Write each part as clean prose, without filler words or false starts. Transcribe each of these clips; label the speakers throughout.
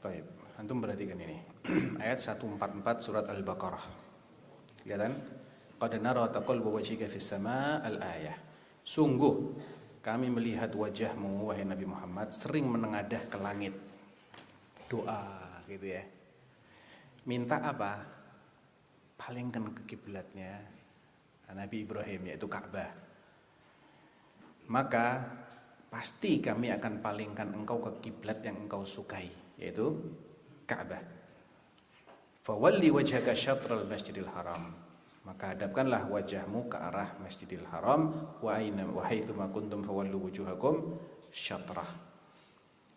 Speaker 1: Taib. Antum perhatikan ini. Ayat 144 surat Al-Baqarah. Kelihatan? Qad nara taqalluba wajhika fis sama' al-ayah. Sungguh kami melihat wajahmu wahai Nabi Muhammad sering menengadah ke langit. Doa gitu ya. Minta apa? Palingkan ke kiblatnya Nabi Ibrahim, yaitu Ka'bah. Maka pasti kami akan palingkan engkau ke kiblat yang engkau sukai, yaitu Ka'bah. Fawalli wajhaka syatral masjidil haram. Maka hadapkanlah wajahmu ke arah Masjidil Haram, wa haitsuma kuntum fawallu wujuhakum syatrah.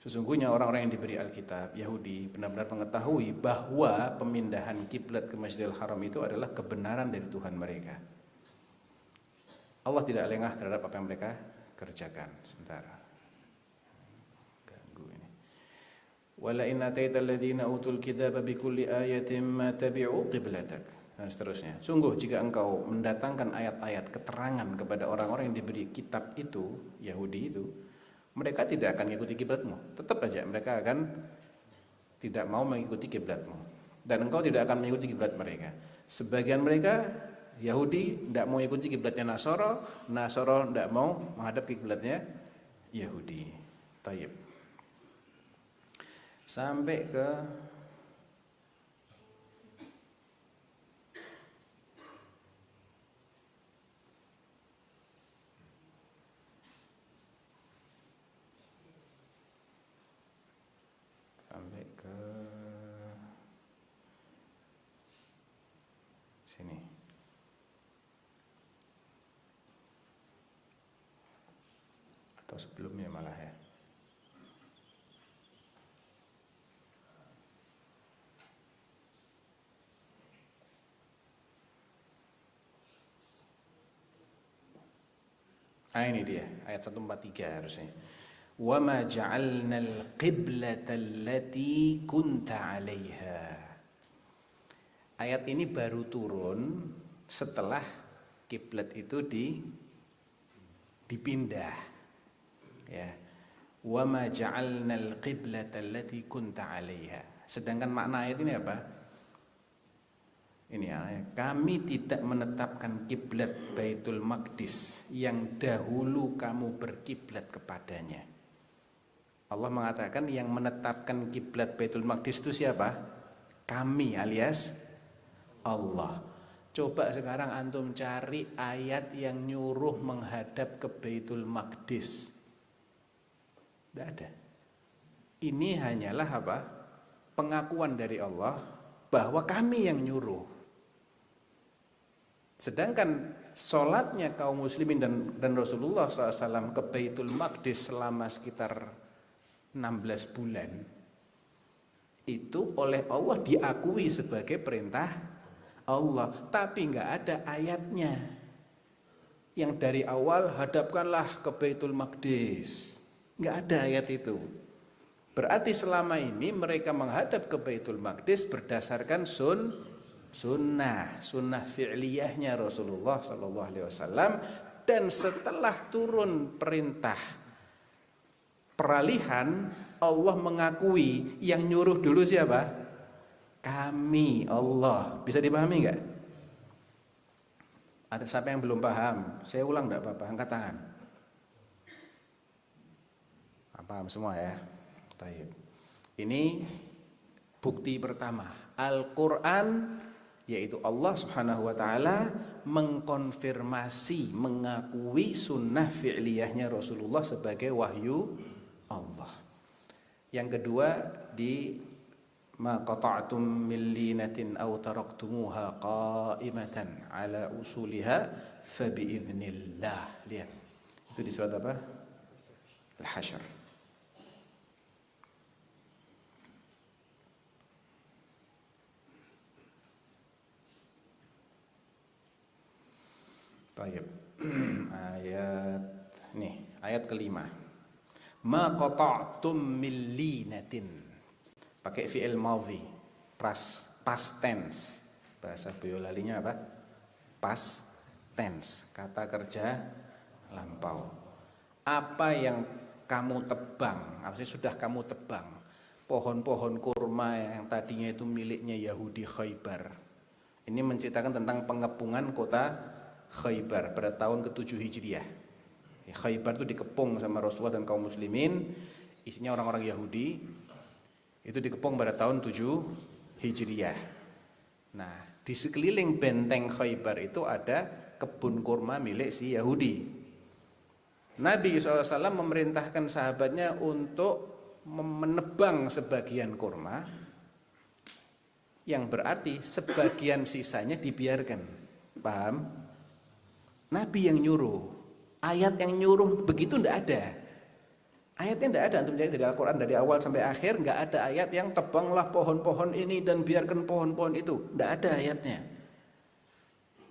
Speaker 1: Sesungguhnya orang-orang yang diberi Alkitab Yahudi benar-benar mengetahui bahwa pemindahan kiblat ke Masjidil Haram itu adalah kebenaran dari Tuhan mereka. Allah tidak lengah terhadap apa yang mereka kerjakan. Sebentar. Ganggu ini. Wala in ataita alladziina utul kitaba bikulli ayatin ma tabi'u qiblatak. Dan seterusnya. Sungguh jika engkau mendatangkan ayat-ayat keterangan kepada orang-orang yang diberi kitab itu, Yahudi itu, mereka tidak akan mengikuti kiblatmu. Tetap aja mereka akan tidak mau mengikuti kiblatmu. Dan engkau tidak akan mengikuti kiblat mereka. Sebagian mereka Yahudi tidak mau ikuti kiblatnya Nasara, Nasara tidak mau menghadap kiblatnya Yahudi. Taib. Sampai ke sini. Atau sebelumnya malah ya. Ini dia, ayat 143 harusnya. Wa ma ja'alnal qiblata allati kunta 'alaiha. Ayat ini baru turun setelah kiblat itu dipindah. Ya. Wa ma ja'alnal qiblata allati kunta 'alaiha. Sedangkan makna ayat ini apa? Ini ya, kami tidak menetapkan kiblat Baitul Maqdis yang dahulu kamu berkiblat kepadanya. Allah mengatakan yang menetapkan kiblat Baitul Maqdis itu siapa? Kami alias Allah. Coba sekarang antum cari ayat yang nyuruh menghadap ke Baitul Maqdis. Tidak ada. Ini hanyalah apa? Pengakuan dari Allah bahwa kami yang nyuruh. Sedangkan sholatnya kaum muslimin dan Rasulullah SAW ke Baitul Maqdis selama sekitar 16 bulan itu oleh Allah diakui sebagai perintah Allah, tapi nggak ada ayatnya yang dari awal hadapkanlah ke Baitul Maqdis. Nggak ada ayat itu. Berarti selama ini mereka menghadap ke Baitul Maqdis berdasarkan sunnah fi'liyahnya Rasulullah SAW. Dan setelah turun perintah peralihan, Allah mengakui yang nyuruh dulu siapa? Kami, Allah. Bisa dipahami enggak? Ada siapa yang belum paham? Saya ulang enggak apa-apa, angkat tangan. Paham semua ya? Taib. Ini bukti pertama. Al-Quran, yaitu Allah Subhanahu wa ta'ala mengkonfirmasi, mengakui sunnah fi'liyahnya Rasulullah sebagai wahyu Allah. Yang kedua, di ma qata'tum min linatin aw taraktumuha qa'imatan ala usuliha fa bi'iznillah. Lihat. Itu di surat apa? Al-Hasyr. Taib. Ayat kelima. Ma qata'tum min linatin. Pakai fi'il madhi, past tense. Bahasa Boyolalinya apa? Past tense, kata kerja lampau. Apa yang kamu tebang, maksudnya sudah kamu tebang, pohon-pohon kurma yang tadinya itu miliknya Yahudi Khaybar. Ini menceritakan tentang pengepungan kota Khaybar pada tahun ke-7 Hijriah. Khaybar itu dikepung sama Rasulullah dan kaum muslimin, isinya orang-orang Yahudi. Itu dikepung pada tahun 7 Hijriah. Nah, di sekeliling benteng Khaybar itu ada kebun kurma milik si Yahudi. Nabi SAW memerintahkan sahabatnya untuk menebang sebagian kurma, yang berarti sebagian sisanya dibiarkan. Paham? Nabi yang nyuruh, ayat yang nyuruh begitu ndak ada. Ayatnya ndak ada, antum cari dari Al-Quran dari awal sampai akhir nggak ada ayat yang tebanglah pohon-pohon ini dan biarkan pohon-pohon itu, ndak ada ayatnya.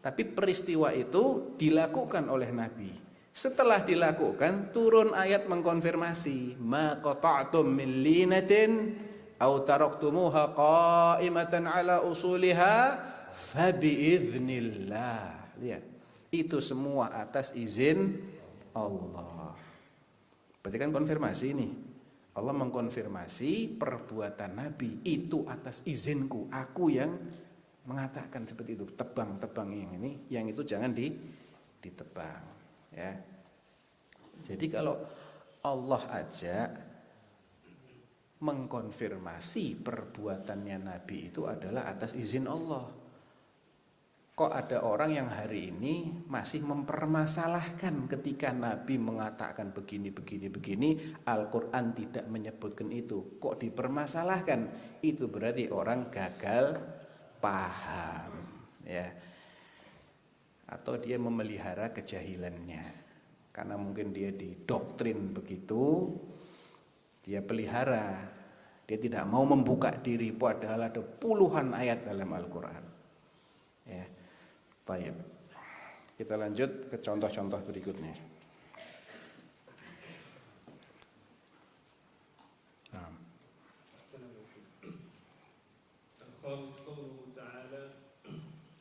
Speaker 1: Tapi peristiwa itu dilakukan oleh Nabi. Setelah dilakukan, turun ayat mengkonfirmasi, ma qata'tum min linatin aw taraktumuha qa'imatan ala usuliha fa biiznillah. Lihat, itu semua atas izin Allah. Berarti kan konfirmasi nih. Allah mengkonfirmasi perbuatan Nabi itu atas izinku. Aku yang mengatakan seperti itu. Tebang yang ini, yang itu jangan ditebang. Ya. Jadi kalau Allah aja mengkonfirmasi perbuatannya Nabi itu adalah atas izin Allah. Kok ada orang yang hari ini masih mempermasalahkan ketika Nabi mengatakan begini, Al-Quran tidak menyebutkan itu. Kok dipermasalahkan? Itu berarti orang gagal paham. Ya. Atau dia memelihara kejahilannya, karena mungkin dia didoktrin begitu, dia pelihara, dia tidak mau membuka diri, padahal ada puluhan ayat dalam Al-Quran. Ya, baik. Kita lanjut ke contoh-contoh berikutnya.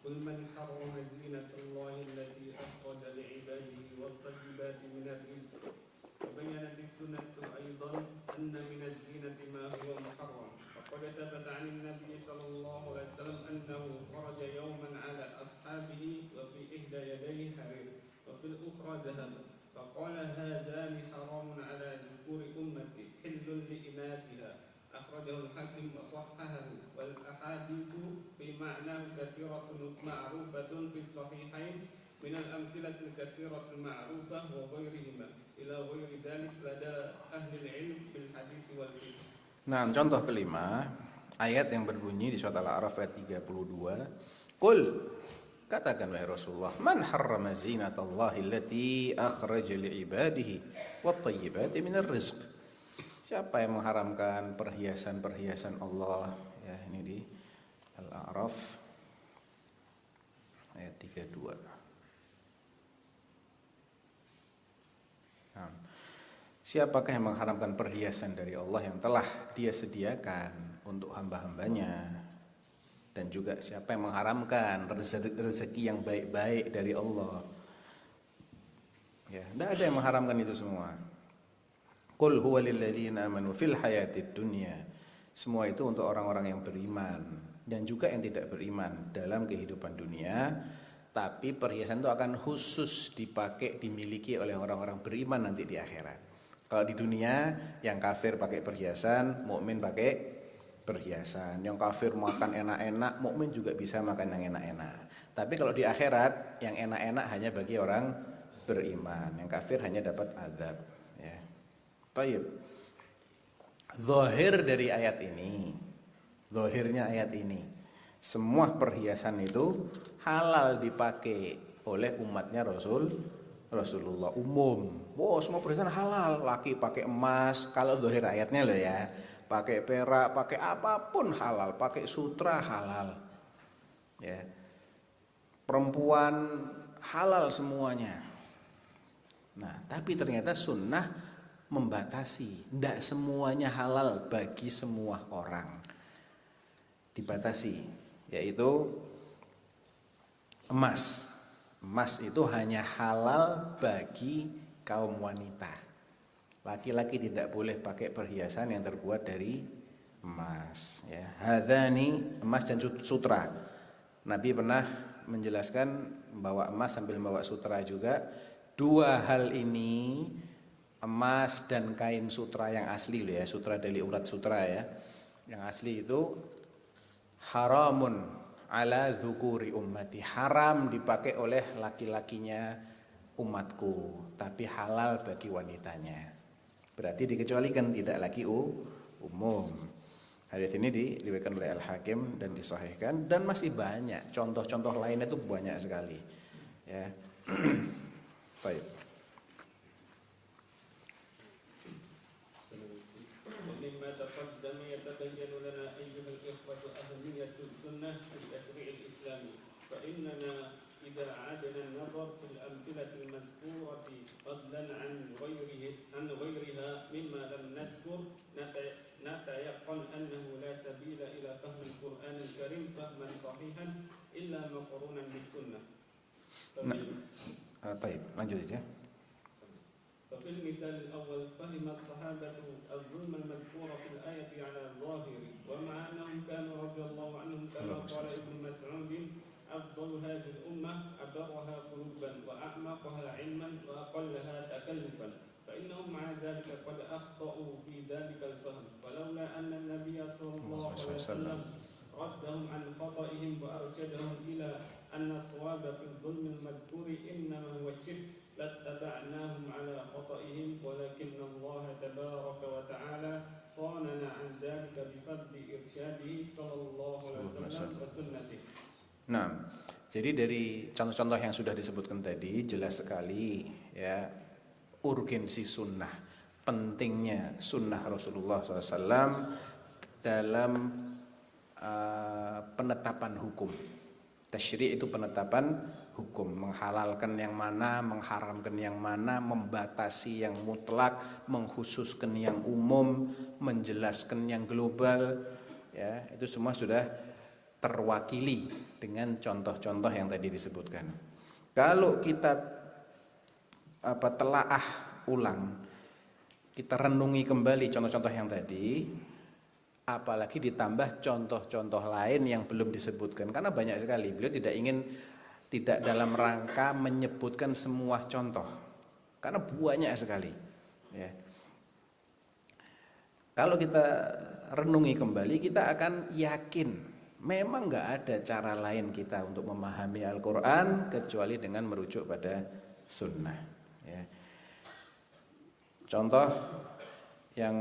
Speaker 2: قل من حرم زينة الله التي أخرج لعباده والطيبات من الرزق وبينت السنة أيضا أن من الزينة ما هو محرم وقد ثبت عن النبي صلى الله عليه وسلم أنه خرج يوما على أصحابه وفي إحدى يديه حرير وفي الأخرى ذهب فقال هذان حرام على ذكور أمتي حل لإناثها أخرجه الحاكم وصححه والأحاديث في معناه كثيرة معروفة في الصحيحين من الأمثلة الكثيرة المعروفة وغيرهما إلى غير ذلك لدى أهل العلم بالحديث والفقه.
Speaker 1: Nah, contoh kelima, ayat yang berbunyi di surat Al-A'raf ayat 32. Qul, katakan wahai Rasulullah, man harrama zinatallahi allati akhraja li'ibadihi wat tayyibati minar rizq. Siapa yang mengharamkan perhiasan-perhiasan Allah? Ya, ini di Al-A'raf ayat 32. Nah, siapakah yang mengharamkan perhiasan dari Allah yang telah Dia sediakan untuk hamba-hambanya? Dan juga siapa yang mengharamkan rezeki yang baik-baik dari Allah? Ya, tidak ada yang mengharamkan itu semua. Qul huwa lilladzina amanu fil hayatid dunya. Semua itu untuk orang-orang yang beriman dan juga yang tidak beriman dalam kehidupan dunia. Tapi perhiasan itu akan khusus dipakai, dimiliki oleh orang-orang beriman nanti di akhirat. Kalau di dunia yang kafir pakai perhiasan, mukmin pakai perhiasan. Yang kafir makan enak-enak, mukmin juga bisa makan yang enak-enak. Tapi kalau di akhirat yang enak-enak hanya bagi orang beriman, yang kafir hanya dapat azab. Ya. Baik. Zahir dari ayat ini, zahirnya ayat ini, semua perhiasan itu halal dipakai oleh umatnya Rasulullah umum. Wow, semua perhiasan halal. Laki pakai emas, kalau zahir ayatnya loh ya. Pakai perak, pakai apapun halal, pakai sutra halal. Ya. Perempuan halal semuanya. Nah, tapi ternyata sunnah membatasi, tidak semuanya halal bagi semua orang. Dibatasi, yaitu emas. Emas itu hanya halal bagi kaum wanita. Laki-laki tidak boleh pakai perhiasan yang terbuat dari emas, ya. Hadzani, emas dan sutra. Nabi pernah menjelaskan membawa emas sambil membawa sutra juga. Dua hal ini, emas dan kain sutra yang asli loh ya, sutra dari urat sutra ya, yang asli itu haramun ala dzukuri ummati, haram dipakai oleh laki-lakinya umatku, tapi halal bagi wanitanya. Berarti dikecualikan, tidak lagi umum. Hadis ini diriwayatkan oleh Al-Hakim dan disahihkan, dan masih banyak contoh-contoh lainnya itu banyak sekali. Ya. Baik.
Speaker 2: ومما تقدم يتبين لنا أيها الإخوة أهمية السنة في التشريع الإسلامي، فإننا إذا عدنا النظر في الأمثلة المذكورة فضلا عن غيرها مما لم نذكر نتيقن أنه لا سبيل إلى فهم القرآن الكريم فهما صحيحا إلا مقرونا بالسنة.
Speaker 1: طيب lanjut aja.
Speaker 2: ففي المثال الأول فهم الصحابة الظلم المذكور في الآية على الظاهر، ومع أنهم كانوا رضي الله عنهم كما قال ابن مسعود أفضل هذه الأمة أبرها قلوبا وأعمقها علما وأقلها تكلفا، فإنهم مع ذلك قد أخطأوا في ذلك الفهم، ولولا أن النبي صلى الله عليه وسلم ردهم عن خطئهم وأرشدهم إلى أن الصواب في الظلم المذكور إنما هو الشرك لاتبعناهم على خطئهم، ولكن الله تبارك وتعالى صاننا عن ذلك بفضل إرشاده صلى الله عليه وسلم وسنته.
Speaker 1: Nah, jadi dari contoh-contoh yang sudah disebutkan tadi jelas sekali ya urgensi sunnah, pentingnya sunnah Rasulullah SAW dalam penetapan hukum. Tasyri' itu penetapan hukum, menghalalkan yang mana, mengharamkan yang mana, membatasi yang mutlak, mengkhususkan yang umum, menjelaskan yang global, ya, itu semua sudah terwakili dengan contoh-contoh yang tadi disebutkan. Kalau kita telaah ulang, kita renungi kembali contoh-contoh yang tadi, apalagi ditambah contoh-contoh lain yang belum disebutkan, karena banyak sekali. Beliau tidak dalam rangka menyebutkan semua contoh, karena banyak sekali ya. Kalau kita renungi kembali, kita akan yakin memang nggak ada cara lain kita untuk memahami Al-Quran kecuali dengan merujuk pada sunnah ya. Contoh yang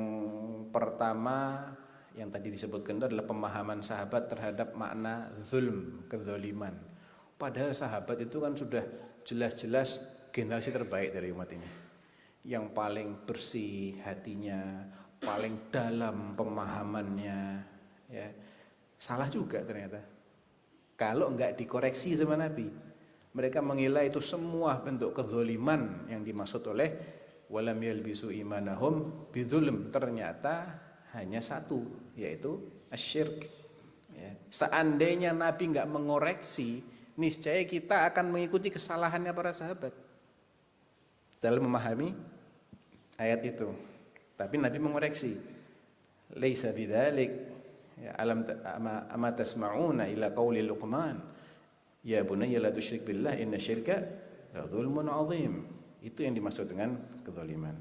Speaker 1: pertama yang tadi disebutkan itu adalah pemahaman sahabat terhadap makna zulm, kezaliman. Padahal sahabat itu kan sudah jelas-jelas generasi terbaik dari umat ini, yang paling bersih hatinya, paling dalam pemahamannya ya. Salah juga ternyata kalau enggak dikoreksi sama Nabi. Mereka mengira itu semua bentuk kezaliman yang dimaksud oleh walam yalbisu imanahum bidzulm, ternyata hanya satu, yaitu asyirk ya. Seandainya Nabi enggak mengoreksi, niscaya kita akan mengikuti kesalahannya para sahabat dalam memahami ayat itu. Tapi Nabi mengoreksi, laisa bidzalik ya, ama tasma'una ila qauli Luqman ya bunayya la tusyrik billah inna syirka la dzulmun 'adzim. Itu yang dimaksud dengan kezaliman.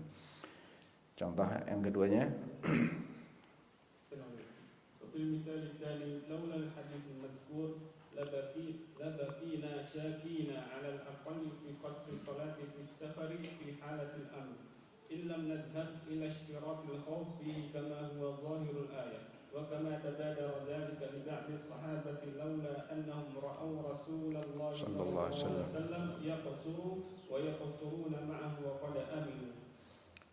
Speaker 1: Contoh yang keduanya
Speaker 2: وفي المثال الثاني لولا الحديث المذكور لبقينا شاكين على الأقل في قصر الصلاة في السفر في حالة الأمر إن لم نذهب إلى اشتراط الخوف فيه كما هو ظاهر الآية، وكما تبادر ذلك لبعض الصحابة لولا أنهم رأوا رسول الله صلى الله عليه وسلم يقصر ويقصرون معه وقد آمنوا.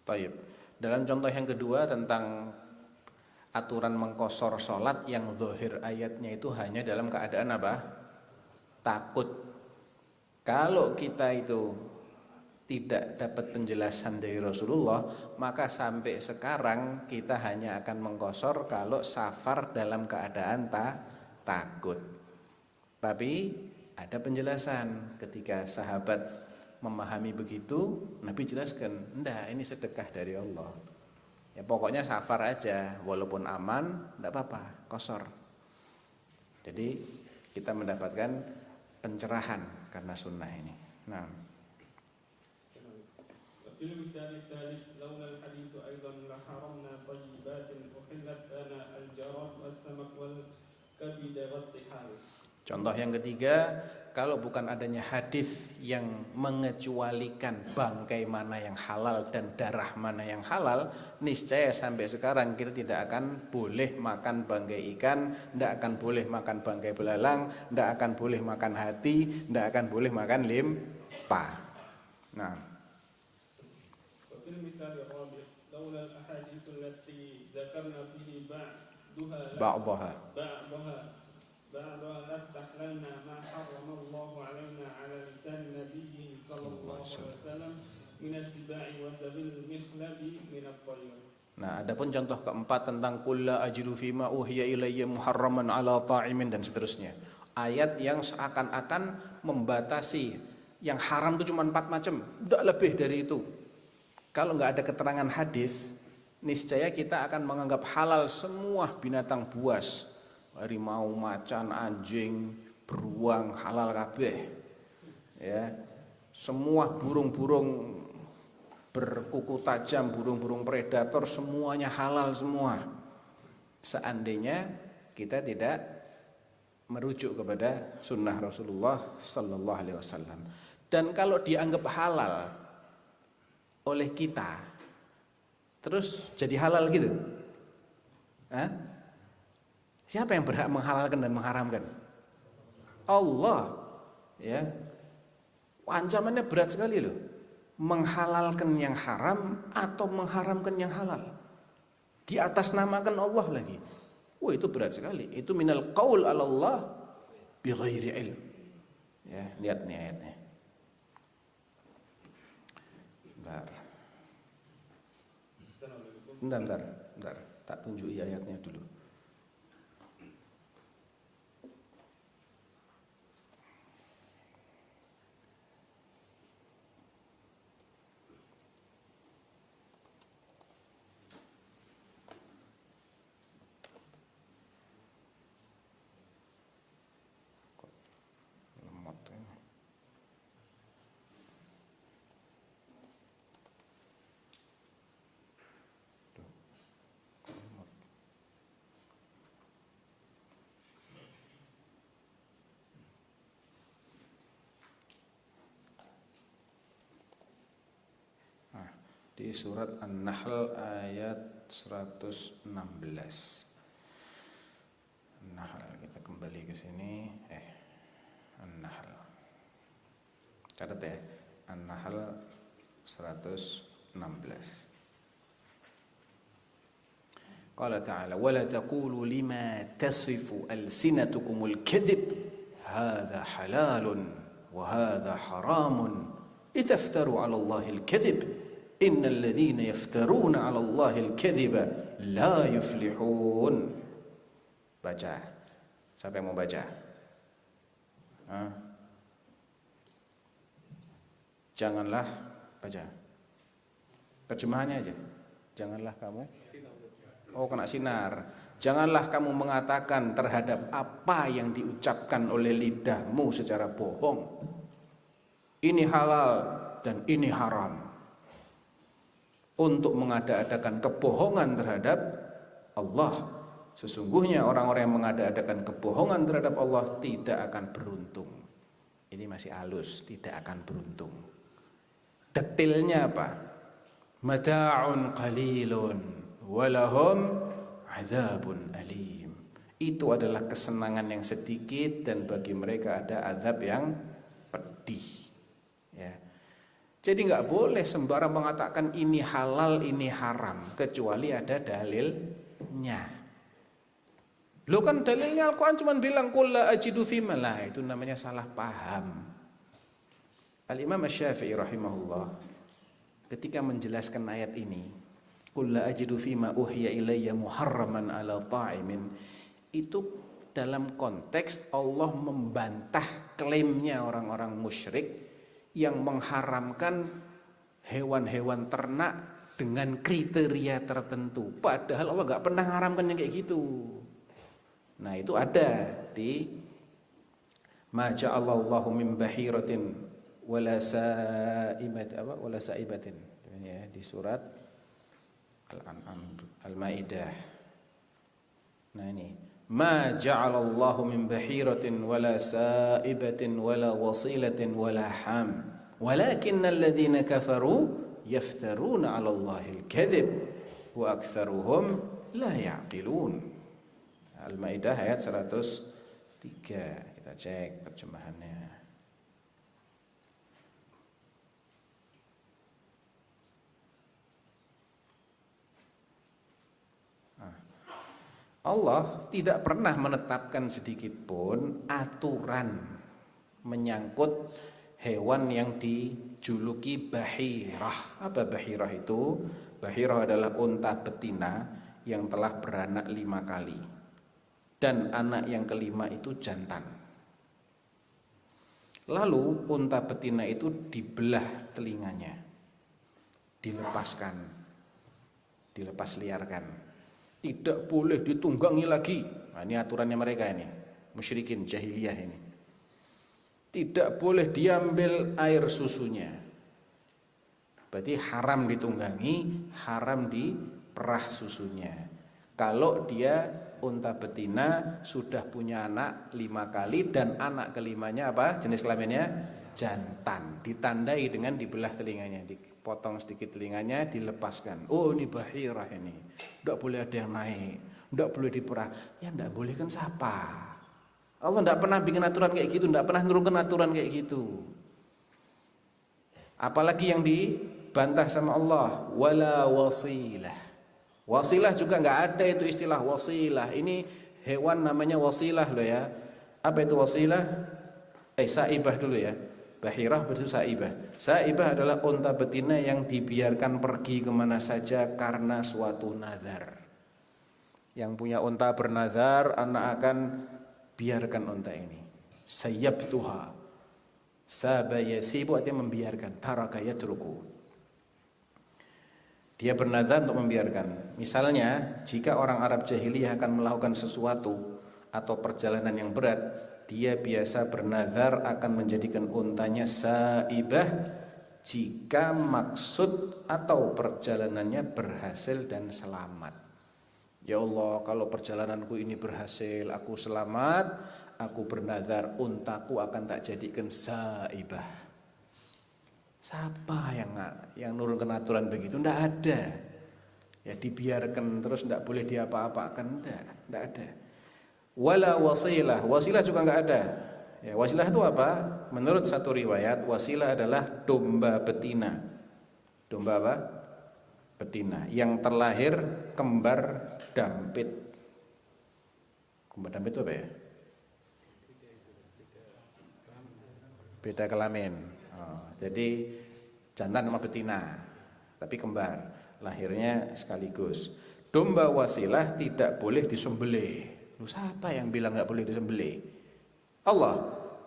Speaker 1: Baik. Dalam contoh yang kedua tentang aturan mengqashar salat yang zahir ayatnya itu hanya dalam keadaan apa? Takut. Kalau kita itu tidak dapat penjelasan dari Rasulullah, maka sampai sekarang kita hanya akan mengqashar kalau safar dalam keadaan takut. Tapi ada penjelasan ketika sahabat memahami begitu, Nabi jelaskan, enggak, ini sedekah dari Allah. Ya pokoknya safar aja, walaupun aman, tidak apa-apa, qashar. Jadi kita mendapatkan pencerahan karena sunnah ini. Nah,
Speaker 2: وفي المثال الثالث لولا الحديث أيضا لحرمنا طيبات أحلت لنا الجراد والسمك والكبد والطحال.
Speaker 1: contoh yang ketiga, kalau bukan adanya hadis yang mengecualikan bangkai mana yang halal dan darah mana yang halal, niscaya sampai sekarang kita tidak akan boleh makan bangkai ikan, tidak akan boleh makan bangkai belalang, tidak akan boleh makan hati, tidak akan boleh makan limpa. Nah,
Speaker 2: وفي المثال الرابع لولا الأحاديث التي ذكرنا فيه
Speaker 1: بعضها
Speaker 2: بعضها لاستحللنا ما حرم الله علينا على لسان نبيه صلى الله عليه وسلم من السباع وسبيل المخلب من الطير.
Speaker 1: Nah, adapun contoh keempat tentang qul la ajidu fima uhiya ilayya muharraman ala ta'imin dan seterusnya. Ayat yang seakan-akan membatasi yang haram itu cuma 4 macam, tidak lebih dari itu. Kalau nggak ada keterangan hadis, niscaya kita akan menganggap halal semua binatang buas. Harimau, macan, anjing, beruang halal kabeh. Ya. Semua burung-burung berkuku tajam, burung-burung predator semuanya halal semua. Seandainya kita tidak merujuk kepada sunnah Rasulullah sallallahu alaihi wasallam. Dan kalau dianggap halal oleh kita, terus jadi halal gitu? Hah? Siapa yang berhak menghalalkan dan mengharamkan? Allah. Ya. Ancamannya berat sekali loh. Menghalalkan yang haram atau mengharamkan yang halal. Di atas namakan Allah lagi. Wah, itu berat sekali. Itu minal qaul 'ala Allah bi ghairi ilm. Ya, lihat nih ayatnya. Bentar. Tak tunjuki ayatnya dulu. Di surat An-Nahl ayat 116. An-Nahl, kita kembali ke sini. An-Nahl. Catat ya. An-Nahl 116. Qala ta'ala wa la taqulu lima tasifu alsinatukumul kadhib hadha halalun wa hadha haramun litaftaru 'ala Allahil kadhib innal ladzina yaftaruna 'ala Allahil kadhiba la yuflihun. Baca. Siapa yang mau baca? Janganlah baca. Terjemahannya aja. Janganlah kamu. Oh, kena sinar. Janganlah kamu mengatakan terhadap apa yang diucapkan oleh lidahmu secara bohong. Ini halal dan ini haram. Untuk mengada-adakan kebohongan terhadap Allah. Sesungguhnya orang-orang yang mengada-adakan kebohongan terhadap Allah tidak akan beruntung. Ini masih halus, tidak akan beruntung. Detailnya apa? Mata'un qalilun walahum azabun alim. Itu adalah kesenangan yang sedikit dan bagi mereka ada azab yang pedih. Ya. Jadi nggak boleh sembarang mengatakan ini halal, ini haram, kecuali ada dalilnya. Lo kan dalilnya Al-Quran cuma bilang qul la ajidu fima, lah itu namanya salah paham. Al-Imam Asy-Syafi'i rahimahullah ketika menjelaskan ayat ini, qul la ajidu fima uhiya ilayya muharraman ala ta'imin, itu dalam konteks Allah membantah klaimnya orang-orang musyrik yang mengharamkan hewan-hewan ternak dengan kriteria tertentu. Padahal Allah nggak pernah ngaramkan yang kayak gitu. Nah itu ada di ma ja'alallahu min bahiratin wala sa'ibatin ya, di surat Al-An'am Al-Maidah. Nah ini ma ja'alallahu min bahiratin wala sa'ibatin wala wasilatin wala ham walakinnal ladzina kafaru yaftaruna 'ala Allahil kadzib wa aktsaruhum la ya'qilun. Al-Maidah ayat 103. Kita cek terjemahannya. Allah tidak pernah menetapkan sedikit pun aturan menyangkut hewan yang dijuluki bahirah. Apa bahirah itu? Bahirah adalah unta betina yang telah beranak 5 kali. Dan anak yang kelima itu jantan. Lalu unta betina itu dibelah telinganya, dilepaskan, dilepas liarkan. Tidak boleh ditunggangi lagi. Nah, ini aturannya mereka ini, musyrikin jahiliyah ini. Tidak boleh diambil air susunya. Berarti haram ditunggangi, haram diperah susunya. Kalau dia unta betina sudah punya anak 5 kali dan anak kelimanya apa? Jenis kelaminnya jantan. Ditandai dengan dibelah telinganya, dipotong sedikit telinganya, dilepaskan. Oh ini bahirah ini. Tidak boleh ada yang naik, tidak boleh diperah. Ya tidak boleh kan siapa? Allah tidak pernah bikin aturan kayak gitu, tidak pernah nurunkan aturan kayak gitu. Apalagi yang dibantah sama Allah, wala wasilah. Wasilah juga nggak ada itu istilah wasilah. Ini hewan namanya wasilah loh ya. Apa itu wasilah? Sa'ibah dulu ya. Bahirah berarti sa'ibah. Sa'ibah adalah unta betina yang dibiarkan pergi kemana saja karena suatu nazar. Yang punya unta bernazar, anak akan biarkan unta ini. Sayyabtuha. Sabayasibu artinya membiarkan. Taraka yatruku. Dia bernazar untuk membiarkan. Misalnya, jika orang Arab jahiliyah akan melakukan sesuatu atau perjalanan yang berat, dia biasa bernazar akan menjadikan untanya sa'ibah jika maksud atau perjalanannya berhasil dan selamat. Ya Allah, kalau perjalananku ini berhasil, aku selamat, aku bernazar untaku akan tak jadikan sa'ibah. Siapa yang nurunkan aturan begitu? Tidak ada. Ya dibiarkan terus, tidak boleh diapa-apakan, tidak ada. Wala wasilah, wasilah juga tidak ada. Ya, wasilah itu apa? Menurut satu riwayat, wasilah adalah domba betina. Domba apa? Betina yang terlahir kembar dampit. Kembar dampit itu apa ya? Beda kelamin. Jadi jantan sama betina, tapi kembar, lahirnya sekaligus. Domba wasilah tidak boleh disembelih. Loh, siapa yang bilang tidak boleh disembelih? Allah?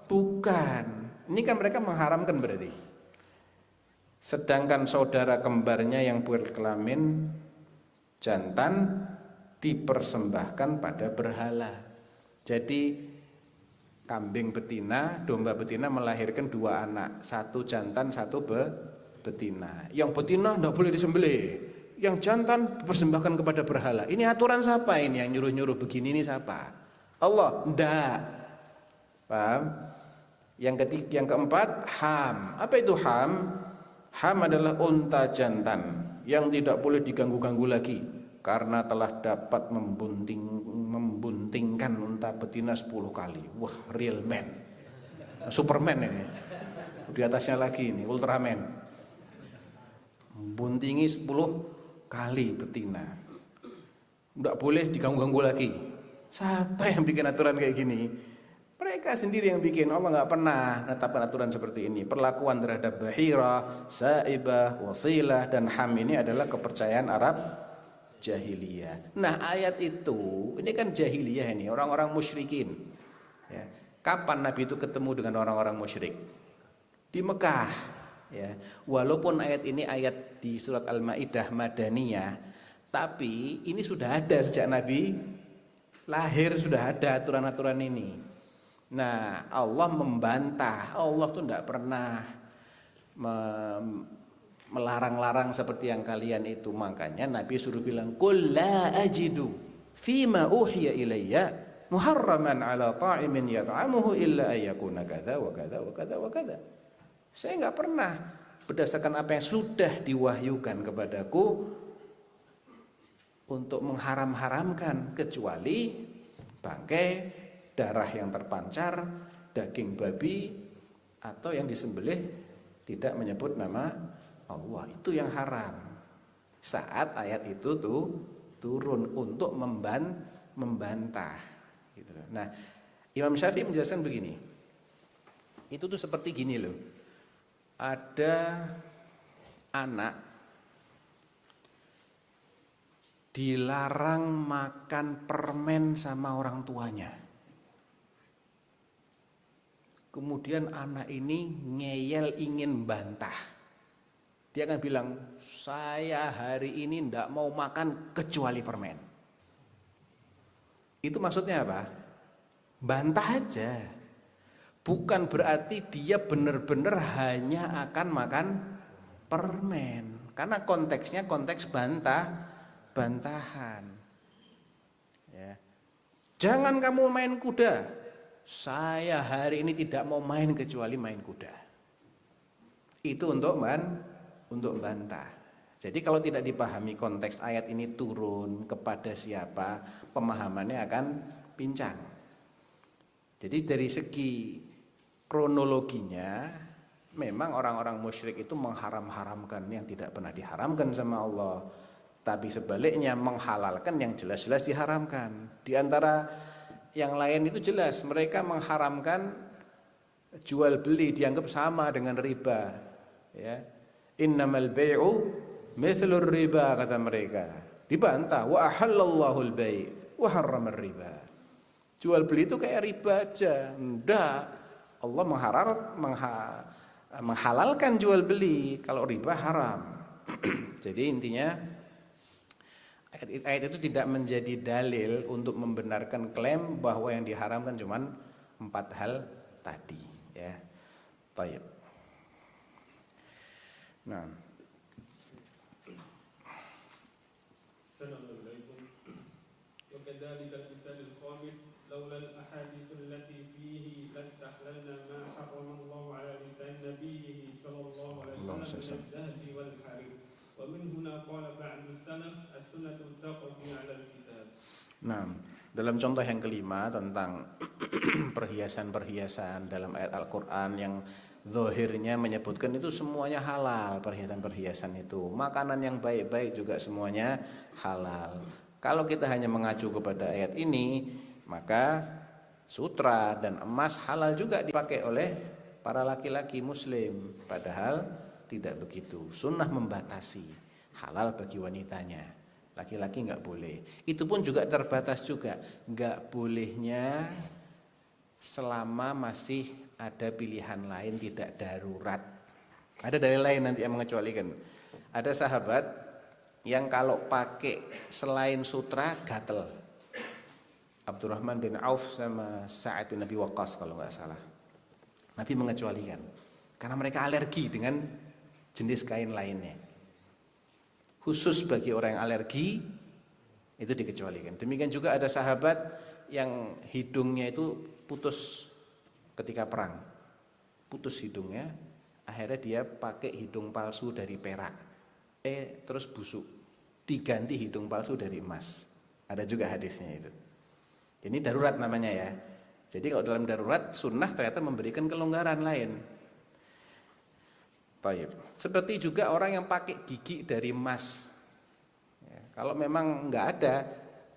Speaker 1: Bukan. Ini kan mereka mengharamkan berarti. Sedangkan saudara kembarnya yang berkelamin jantan dipersembahkan pada berhala. Jadi kambing betina, domba betina melahirkan 2 anak, satu jantan, satu betina. Yang betina tidak boleh disembelih, yang jantan dipersembahkan kepada berhala. Ini aturan siapa ini? Yang nyuruh-nyuruh begini ini siapa? Allah? Tidak. Paham? Yang keempat, ham. Apa itu ham? Ham adalah unta jantan yang tidak boleh diganggu-ganggu lagi karena telah dapat membuntingkan unta betina 10 kali. Wah, real man. Superman ini. Di atasnya lagi ini, Ultraman. Buntingi 10 kali betina. Tidak boleh diganggu-ganggu lagi. Siapa yang bikin aturan kayak gini? Mereka sendiri yang bikin. Allah nggak pernah menetapkan aturan seperti ini. Perlakuan terhadap bahirah, sa'ibah, wasilah, dan ham ini adalah kepercayaan Arab jahiliyah. Nah ayat itu, ini kan jahiliyah ini, orang-orang musyrikin. Ya. Kapan Nabi itu ketemu dengan orang-orang musyrik? Di Mekah. ya. Walaupun ayat ini ayat di surat Al-Maidah Madaniyah, tapi ini sudah ada sejak Nabi lahir, sudah ada aturan-aturan ini. Nah, Allah membantah. Allah tuh tidak pernah melarang-larang seperti yang kalian itu. Makanya Nabi suruh bilang, qul la ajidu fima uhiya ilayya muharraman ala ta'imin yat'amuhu illa ayyakuna kadza wa kadza wa kadza wa kadza. Saya enggak pernah berdasarkan apa yang sudah diwahyukan kepadaku untuk mengharam-haramkan kecuali bangkai, darah yang terpancar, daging babi, atau yang disembelih tidak menyebut nama Allah. Itu yang haram. Saat ayat itu tuh turun untuk membantah. Gitu. Nah, Imam Syafi'i menjelaskan begini. Itu tuh seperti gini loh. Ada anak dilarang makan permen sama orang tuanya. Kemudian anak ini ngeyel ingin bantah. Dia akan bilang, saya hari ini tidak mau makan kecuali permen. Itu maksudnya apa? Bantah aja. Bukan berarti dia benar-benar hanya akan makan permen. Karena konteksnya konteks bantahan. Ya. Jangan kamu main kuda. Saya hari ini tidak mau main kecuali main kuda. Itu untuk bantah. Jadi kalau tidak dipahami konteks ayat ini turun kepada siapa, pemahamannya akan pincang. Jadi dari segi kronologinya, memang orang-orang musyrik itu mengharam-haramkan yang tidak pernah diharamkan sama Allah. Tapi sebaliknya menghalalkan yang jelas-jelas diharamkan. Di antara yang lain itu jelas, mereka mengharamkan jual beli dianggap sama dengan riba. Ya. Innamal bai'u mithlur riba, kata mereka. Dibantah, wa ahallallahu al-bai' wa harramar riba. Jual beli itu kayak riba aja. Enggak. Allah menghalalkan jual beli, kalau riba haram. Jadi intinya ayat itu tidak menjadi dalil untuk membenarkan klaim bahwa yang diharamkan cuman 4 hal tadi, ya. Baik. Nah.
Speaker 2: Assalamualaikum. Wa kadzalika al-qitaalul khamis laula al-ahadits allati fihi latahlalna ma harrama Allah 'ala lisan nabiyhi sallallahu alaihi wasallam min al-dahri wal harir. Wa min huna qala ba'du salaf as-sunnatu taqdi 'ala al-kitab.
Speaker 1: Nah, dalam contoh yang kelima tentang perhiasan-perhiasan dalam ayat Al-Qur'an yang zahirnya menyebutkan itu semuanya halal, perhiasan-perhiasan itu. Makanan yang baik-baik juga semuanya halal. Kalau kita hanya mengacu kepada ayat ini, maka sutra dan emas halal juga dipakai oleh para laki-laki muslim. Padahal tidak begitu. Sunnah membatasi, halal bagi wanitanya, laki-laki nggak boleh. Itu pun juga terbatas juga, nggak bolehnya selama masih ada pilihan lain, tidak darurat. Ada dalil lain nanti yang mengecualikan. Ada sahabat yang kalau pakai selain sutra gatel. Abdurrahman bin Auf sama Sa'ad bin Abi Waqqas kalau nggak salah. Nabi mengecualikan karena mereka alergi dengan jenis kain lainnya. Khusus bagi orang yang alergi itu dikecualikan. Demikian juga ada sahabat yang hidungnya itu putus ketika perang, putus hidungnya, akhirnya dia pakai hidung palsu dari perak, terus busuk, diganti hidung palsu dari emas. Ada juga hadisnya itu. Ini darurat namanya ya. Jadi kalau dalam darurat, sunnah ternyata memberikan kelonggaran lain. Baik. Seperti juga orang yang pakai gigi dari emas. Ya, kalau memang nggak ada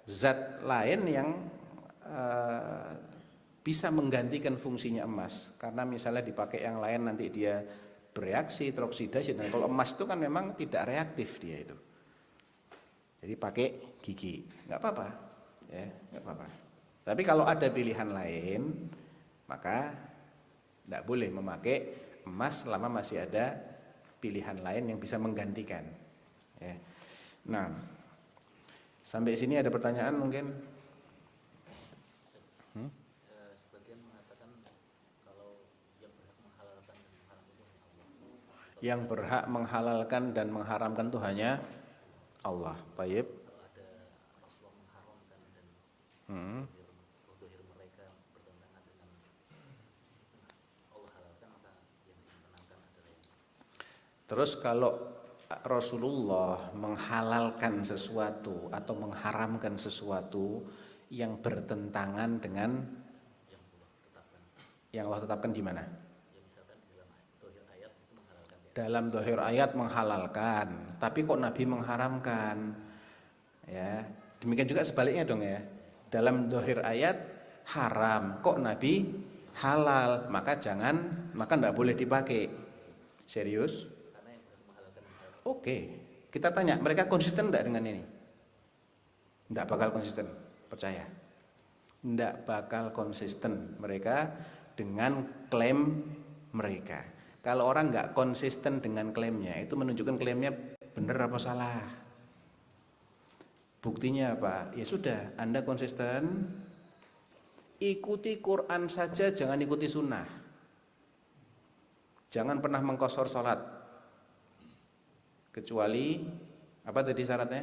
Speaker 1: zat lain yang bisa menggantikan fungsinya emas, karena misalnya dipakai yang lain nanti dia bereaksi, teroksidasi. Dan kalau emas itu kan memang tidak reaktif dia itu. Jadi pakai gigi, nggak apa-apa, ya, nggak apa-apa. Tapi kalau ada pilihan lain, maka tidak boleh memakai emas selama masih ada pilihan lain yang bisa menggantikan. Ya. Nah, sampai sini ada pertanyaan mungkin?
Speaker 3: Sebagian mengatakan kalau yang berhak menghalalkan dan mengharamkan itu hanya Allah.
Speaker 1: Yang berhak menghalalkan dan mengharamkan itu hanya Allah. Baik.
Speaker 3: Kalau ada Rasulullah mengharamkan dan dohir mereka bertentangan dengan Allah halalkan, maka yang dimenangkan adalah yang.
Speaker 1: Terus kalau Rasulullah menghalalkan sesuatu atau mengharamkan sesuatu yang bertentangan dengan yang Allah tetapkan di mana?
Speaker 3: Ya misalkan di dalam dohir ayat itu menghalalkan ya.
Speaker 1: Dalam dohir ayat menghalalkan, tapi kok Nabi mengharamkan? Ya, demikian juga sebaliknya dong ya. Dalam dohir ayat haram, kok Nabi halal? Maka tidak boleh dipakai. Serius?
Speaker 3: Karena yang berhak menghalalkan dan mengharamkan.
Speaker 1: Oke, kita tanya mereka konsisten tidak dengan ini? Tidak bakal konsisten, percaya. Tidak bakal konsisten mereka dengan klaim mereka. Kalau orang nggak konsisten dengan klaimnya, itu menunjukkan klaimnya benar apa salah. Buktinya apa? Ya sudah, Anda konsisten, ikuti Quran saja, jangan ikuti sunnah. Jangan pernah mengkosor sholat, kecuali apa tadi syaratnya?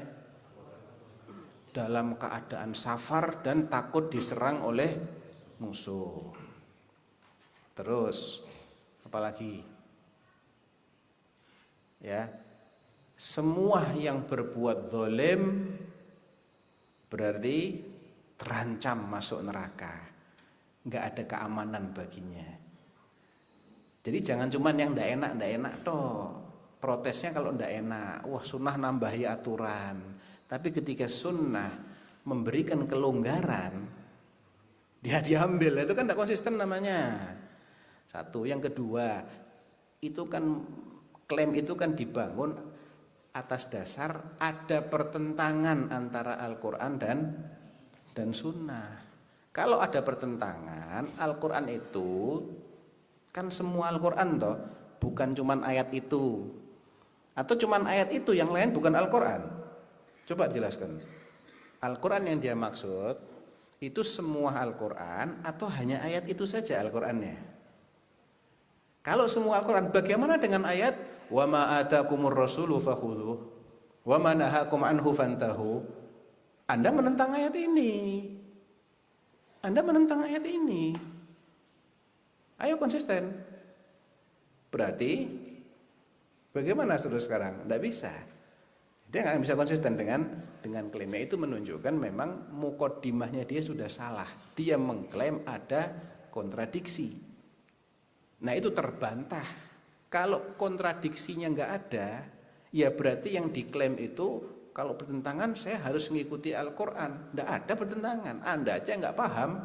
Speaker 1: Dalam keadaan safar dan takut diserang oleh musuh. Terus apalagi? Ya. Semua yang berbuat zalim berarti terancam masuk neraka. Enggak ada keamanan baginya. Jadi jangan cuman yang ndak enak toh. Protesnya kalau ndak enak, wah sunnah nambahi aturan. Tapi ketika sunnah memberikan kelonggaran, dia diambil, itu kan ndak konsisten namanya. Satu, yang kedua, itu kan klaim itu kan dibangun atas dasar ada pertentangan antara Al-Quran dan sunnah. Kalau ada pertentangan, Al-Quran itu kan semua Al-Quran toh, bukan cuman ayat itu. Atau cuman ayat itu, yang lain bukan Al-Quran. Coba jelaskan. Al-Quran yang dia maksud itu semua Al-Quran atau hanya ayat itu saja Al-Qurannya? Kalau semua Al-Quran, bagaimana dengan ayat wa ma atakumur rasulu fakhudhuh wa ma nahakum anhu fantahu? Anda menentang ayat ini. Anda menentang ayat ini. Ayo konsisten. Berarti bagaimana terus sekarang? Tidak bisa. Dia nggak bisa konsisten dengan klaimnya. Itu menunjukkan memang mukodimahnya dia sudah salah. Dia mengklaim ada kontradiksi. Nah itu terbantah. Kalau kontradiksinya nggak ada, ya berarti yang diklaim itu kalau bertentangan saya harus mengikuti Al-Quran. Nggak ada bertentangan. Anda aja nggak paham.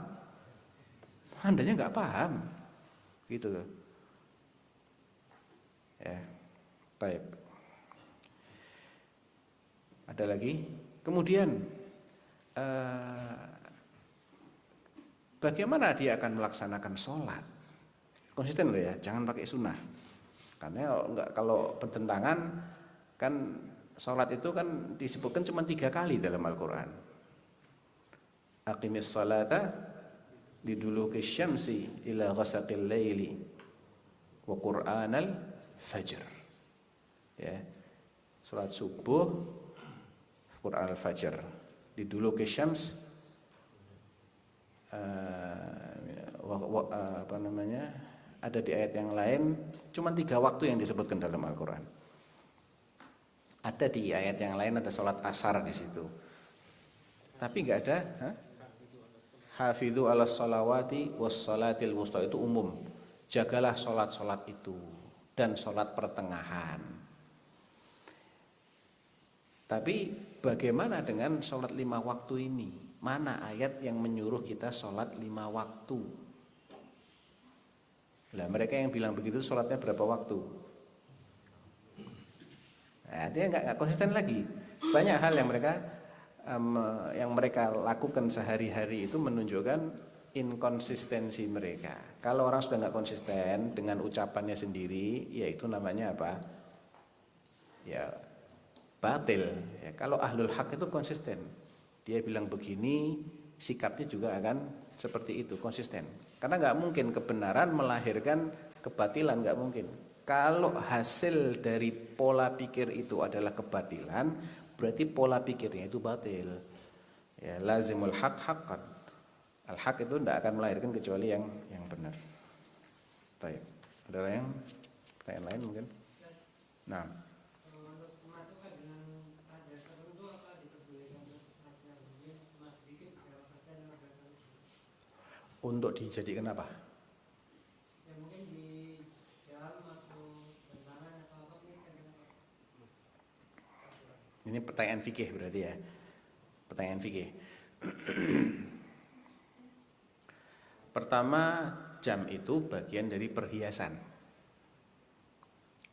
Speaker 1: Andanya nggak paham. Gitu loh. Ya, baik. Ada lagi? Kemudian bagaimana dia akan melaksanakan sholat? Konsisten loh ya, jangan pakai sunnah. Karena kalau bertentangan kan sholat itu kan disebutkan cuma 3 kali dalam Al-Quran. Aqimis sholata liduluki syamsi ila ghasaqil laili wa qur'anal fajr. Ya. Salat subuh, Quran al-fajr, liduluki syams ada di ayat yang lain cuma 3 waktu yang disebutkan dalam Al-Quran. Ada di ayat yang lain ada sholat asar di situ, tapi nggak ada hafidhu ala sholawati was sholatil wusta, itu umum. Jagalah sholat itu dan sholat pertengahan. Tapi bagaimana dengan sholat 5 waktu ini? Mana ayat yang menyuruh kita sholat 5 waktu? Lah mereka yang bilang begitu sholatnya berapa waktu? Nah, dia nggak konsisten lagi. Banyak hal yang mereka lakukan sehari-hari itu menunjukkan inkonsistensi mereka. Kalau orang sudah nggak konsisten dengan ucapannya sendiri, ya itu namanya apa? ya batil. Ya, kalau ahlul hak itu konsisten. Dia bilang begini, sikapnya juga akan seperti itu, konsisten. Karena nggak mungkin kebenaran melahirkan kebatilan, nggak mungkin. Kalau hasil dari pola pikir itu adalah kebatilan, berarti pola pikirnya itu batil. Ya, lazimul haq haqqan. Al-haq itu tidak akan melahirkan kecuali yang benar. Baik. Ada yang pertanyaan lain mungkin? Nah. Untuk dijadikan apa?
Speaker 4: Ya mungkin di jam atau bentangan atau apa mungkin.
Speaker 1: Ini pertanyaan fikih berarti ya. Pertanyaan fikih. Pertama, jam itu bagian dari perhiasan.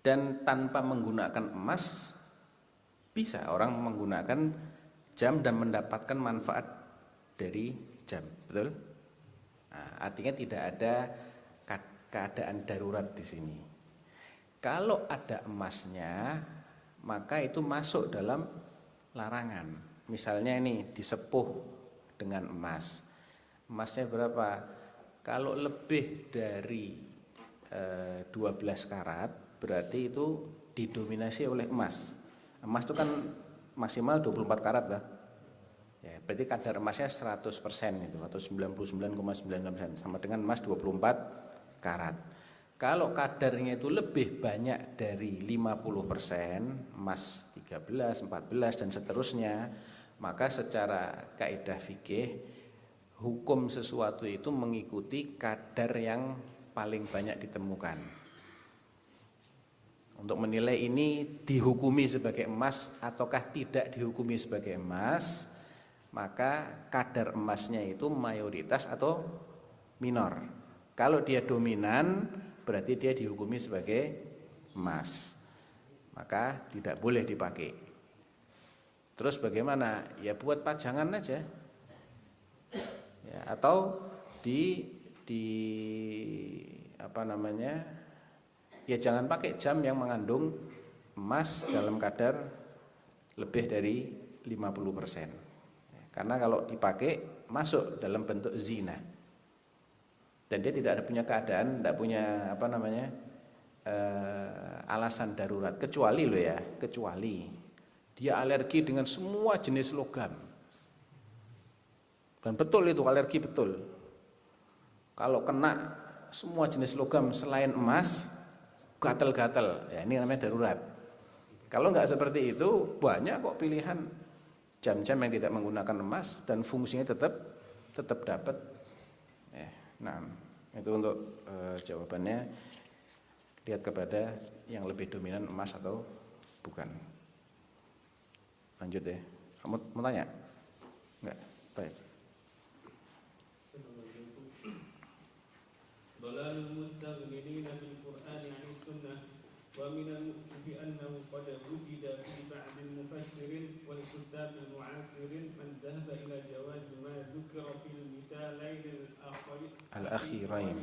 Speaker 1: Dan tanpa menggunakan emas bisa orang menggunakan jam dan mendapatkan manfaat dari jam, betul? Nah, artinya tidak ada keadaan darurat di sini. Kalau ada emasnya, maka itu masuk dalam larangan. Misalnya ini disepuh dengan emas. Emasnya berapa? Kalau lebih dari 12 karat, berarti itu didominasi oleh emas. Emas itu kan maksimal 24 karat lah. Ya, berarti kadar emasnya 100% itu atau 99,99% sama dengan emas 24 karat. Kalau kadarnya itu lebih banyak dari 50%, emas 13, 14 dan seterusnya, maka secara kaidah fikih hukum sesuatu itu mengikuti kadar yang paling banyak ditemukan. Untuk menilai ini dihukumi sebagai emas ataukah tidak dihukumi sebagai emas, maka kadar emasnya itu mayoritas atau minor. Kalau dia dominan, berarti dia dihukumi sebagai emas. Maka tidak boleh dipakai. Terus bagaimana? Ya buat pajangan aja. Ya, atau ya jangan pakai jam yang mengandung emas dalam kadar lebih dari 50%. Karena kalau dipakai masuk dalam bentuk zina. Dan dia tidak ada punya keadaan, tidak punya alasan darurat, kecuali dia alergi dengan semua jenis logam. Dan betul itu alergi betul. Kalau kena semua jenis logam selain emas, gatal-gatal. Ya ini namanya darurat. Kalau nggak seperti itu, banyak kok pilihan jam-jam yang tidak menggunakan emas dan fungsinya tetap dapat. Nah, itu untuk jawabannya. Lihat kepada yang lebih dominan emas atau bukan. Lanjut deh. Kamu mau tanya? Enggak. Baik.
Speaker 2: ضلال المستغنين بالقرآن عن السنة ومن المؤسف أنه قد وجد في بعض المفسرين والكتاب المعاصرين من ذهب إلى جواز ما ذكر في المثالين الأخيرين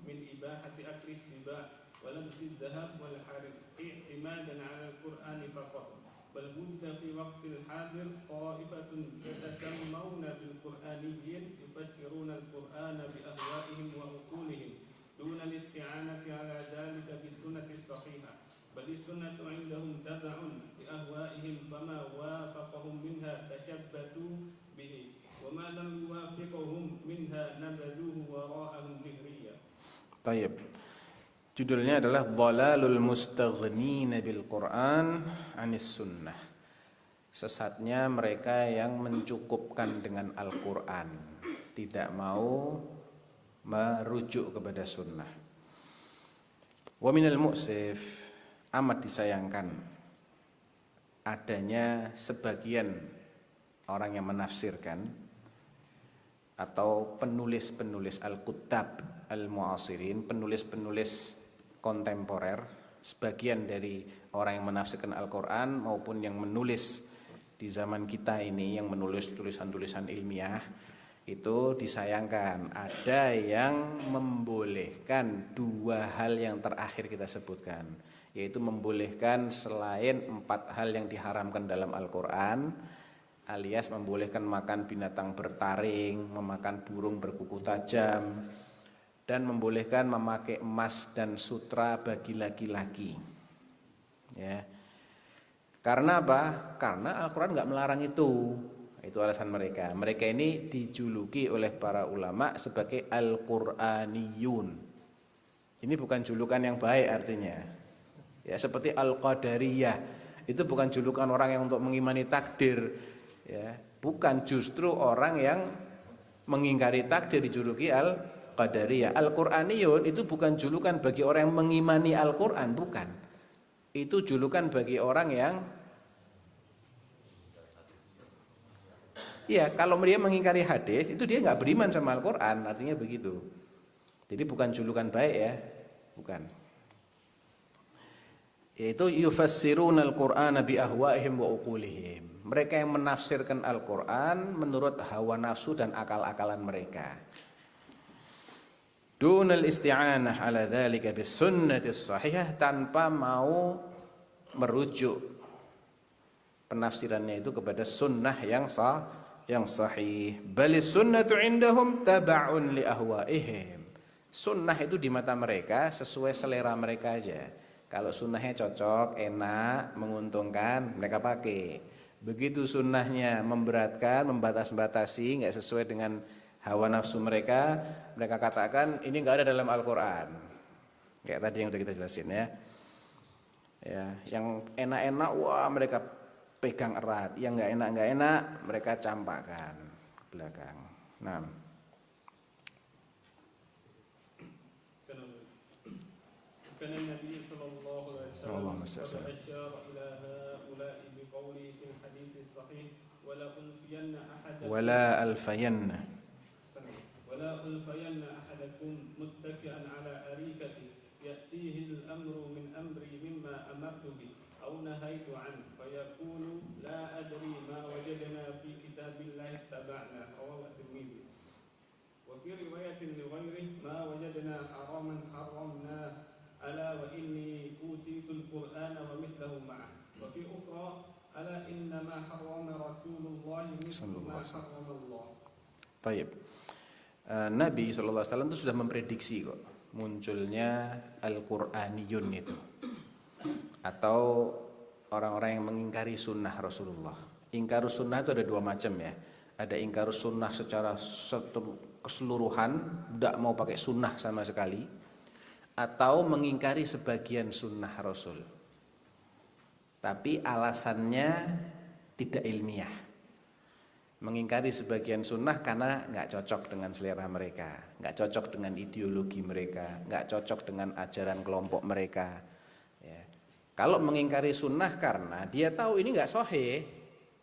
Speaker 2: من إباحة أكل السباع ولبس الذهب والحرير اعتمادا على القرآن فقط بل بد في وقت الحاضر طائفة يتسمون بالقرآنيين يفسرون القرآن بأهوائهم وعقولهم دون الاستعانة على ذلك بالسنة الصحيحة بل السنة عندهم تبع لأهوائهم فما وافقهم منها تشبثوا به وما لم يوافقهم منها نبذوه وراءهم ظهريا.
Speaker 1: طيب. Judulnya adalah Dhalalul Mustaghnina bil Quran 'anis Sunnah. Sesatnya mereka yang mencukupkan dengan Al-Qur'an, tidak mau merujuk kepada sunnah. Wa minal mu'sif, amat disayangkan adanya sebagian orang yang menafsirkan atau penulis-penulis al-kuttab al-mu'asirin, penulis-penulis kontemporer, sebagian dari orang yang menafsirkan Al-Quran maupun yang menulis di zaman kita ini, yang menulis tulisan-tulisan ilmiah, itu disayangkan ada yang membolehkan dua hal yang terakhir kita sebutkan, yaitu membolehkan selain 4 hal yang diharamkan dalam Al-Quran, alias membolehkan makan binatang bertaring, memakan burung berkuku tajam, dan membolehkan memakai emas dan sutra bagi laki-laki. Ya. Karena apa? Karena Al-Quran nggak melarang itu. Itu alasan mereka. Mereka ini dijuluki oleh para ulama sebagai Al-Quraniyun. Ini bukan julukan yang baik artinya. Ya, seperti Al-Qadariyah. Itu bukan julukan orang yang untuk mengimani takdir. Ya, bukan, justru orang yang mengingkari takdir dijuluki Al-Qadariyah. Al-Quraniyun itu bukan julukan bagi orang yang mengimani Al-Quran, bukan. Itu julukan bagi orang yang iya, kalau dia mengingkari hadis itu dia nggak beriman sama Al-Quran, artinya begitu. Jadi bukan julukan baik ya, bukan. Yaitu yufassiruna al-Qur'ana bi ahwaihim wa uqulihim. Mereka yang menafsirkan Al-Quran menurut hawa nafsu dan akal-akalan mereka. Dunal isti'anah ala dzalika bis sunnatis sahihah, tanpa mau merujuk penafsirannya itu kepada sunnah yang sahih. Balis sunnatu indahum taba'un li ahwaihim. Sunnah itu di mata mereka sesuai selera mereka aja. Kalau sunnahnya cocok, enak, menguntungkan, mereka pakai. Begitu sunnahnya memberatkan, membatas-batasi, nggak sesuai dengan hawa nafsu mereka, mereka katakan ini nggak ada dalam Al-Quran. Kayak tadi yang udah kita jelasin ya. Ya, yang enak-enak, wah mereka pegang erat, yang nggak enak mereka campakkan ke belakang. Nah,
Speaker 2: كان النبي صلى الله عليه وسلم قد أشار إلى هؤلاء بقوله في الحديث الصحيح
Speaker 1: ولا ألفين
Speaker 2: أحدكم متكئا على أريكته يأتيه الأمر من أمري مما أمرت به أو نهيت عنه فيقول لا أدري ما وجدنا في كتاب الله اتبعنا رواه الترمذي وفي رواية لغيره ما وجدنا حراما حرمناه ألا وإني أوتيت القرآن ومثله معه وفي أخرى ألا إنما حرم رسول الله مثل ما حرم الله.
Speaker 1: Taib. Nabi SAW itu sudah memprediksi kok munculnya Al-Quraniyun itu, atau orang-orang yang mengingkari sunnah Rasulullah. Ingkarus sunnah itu ada 2 macam ya. Ada ingkarus sunnah secara keseluruhan, tidak mau pakai sunnah sama sekali, atau mengingkari sebagian sunnah Rasul, tapi alasannya tidak ilmiah. Mengingkari sebagian sunnah karena nggak cocok dengan selera mereka, nggak cocok dengan ideologi mereka, nggak cocok dengan ajaran kelompok mereka. Ya. Kalau mengingkari sunnah karena dia tahu ini nggak sahih,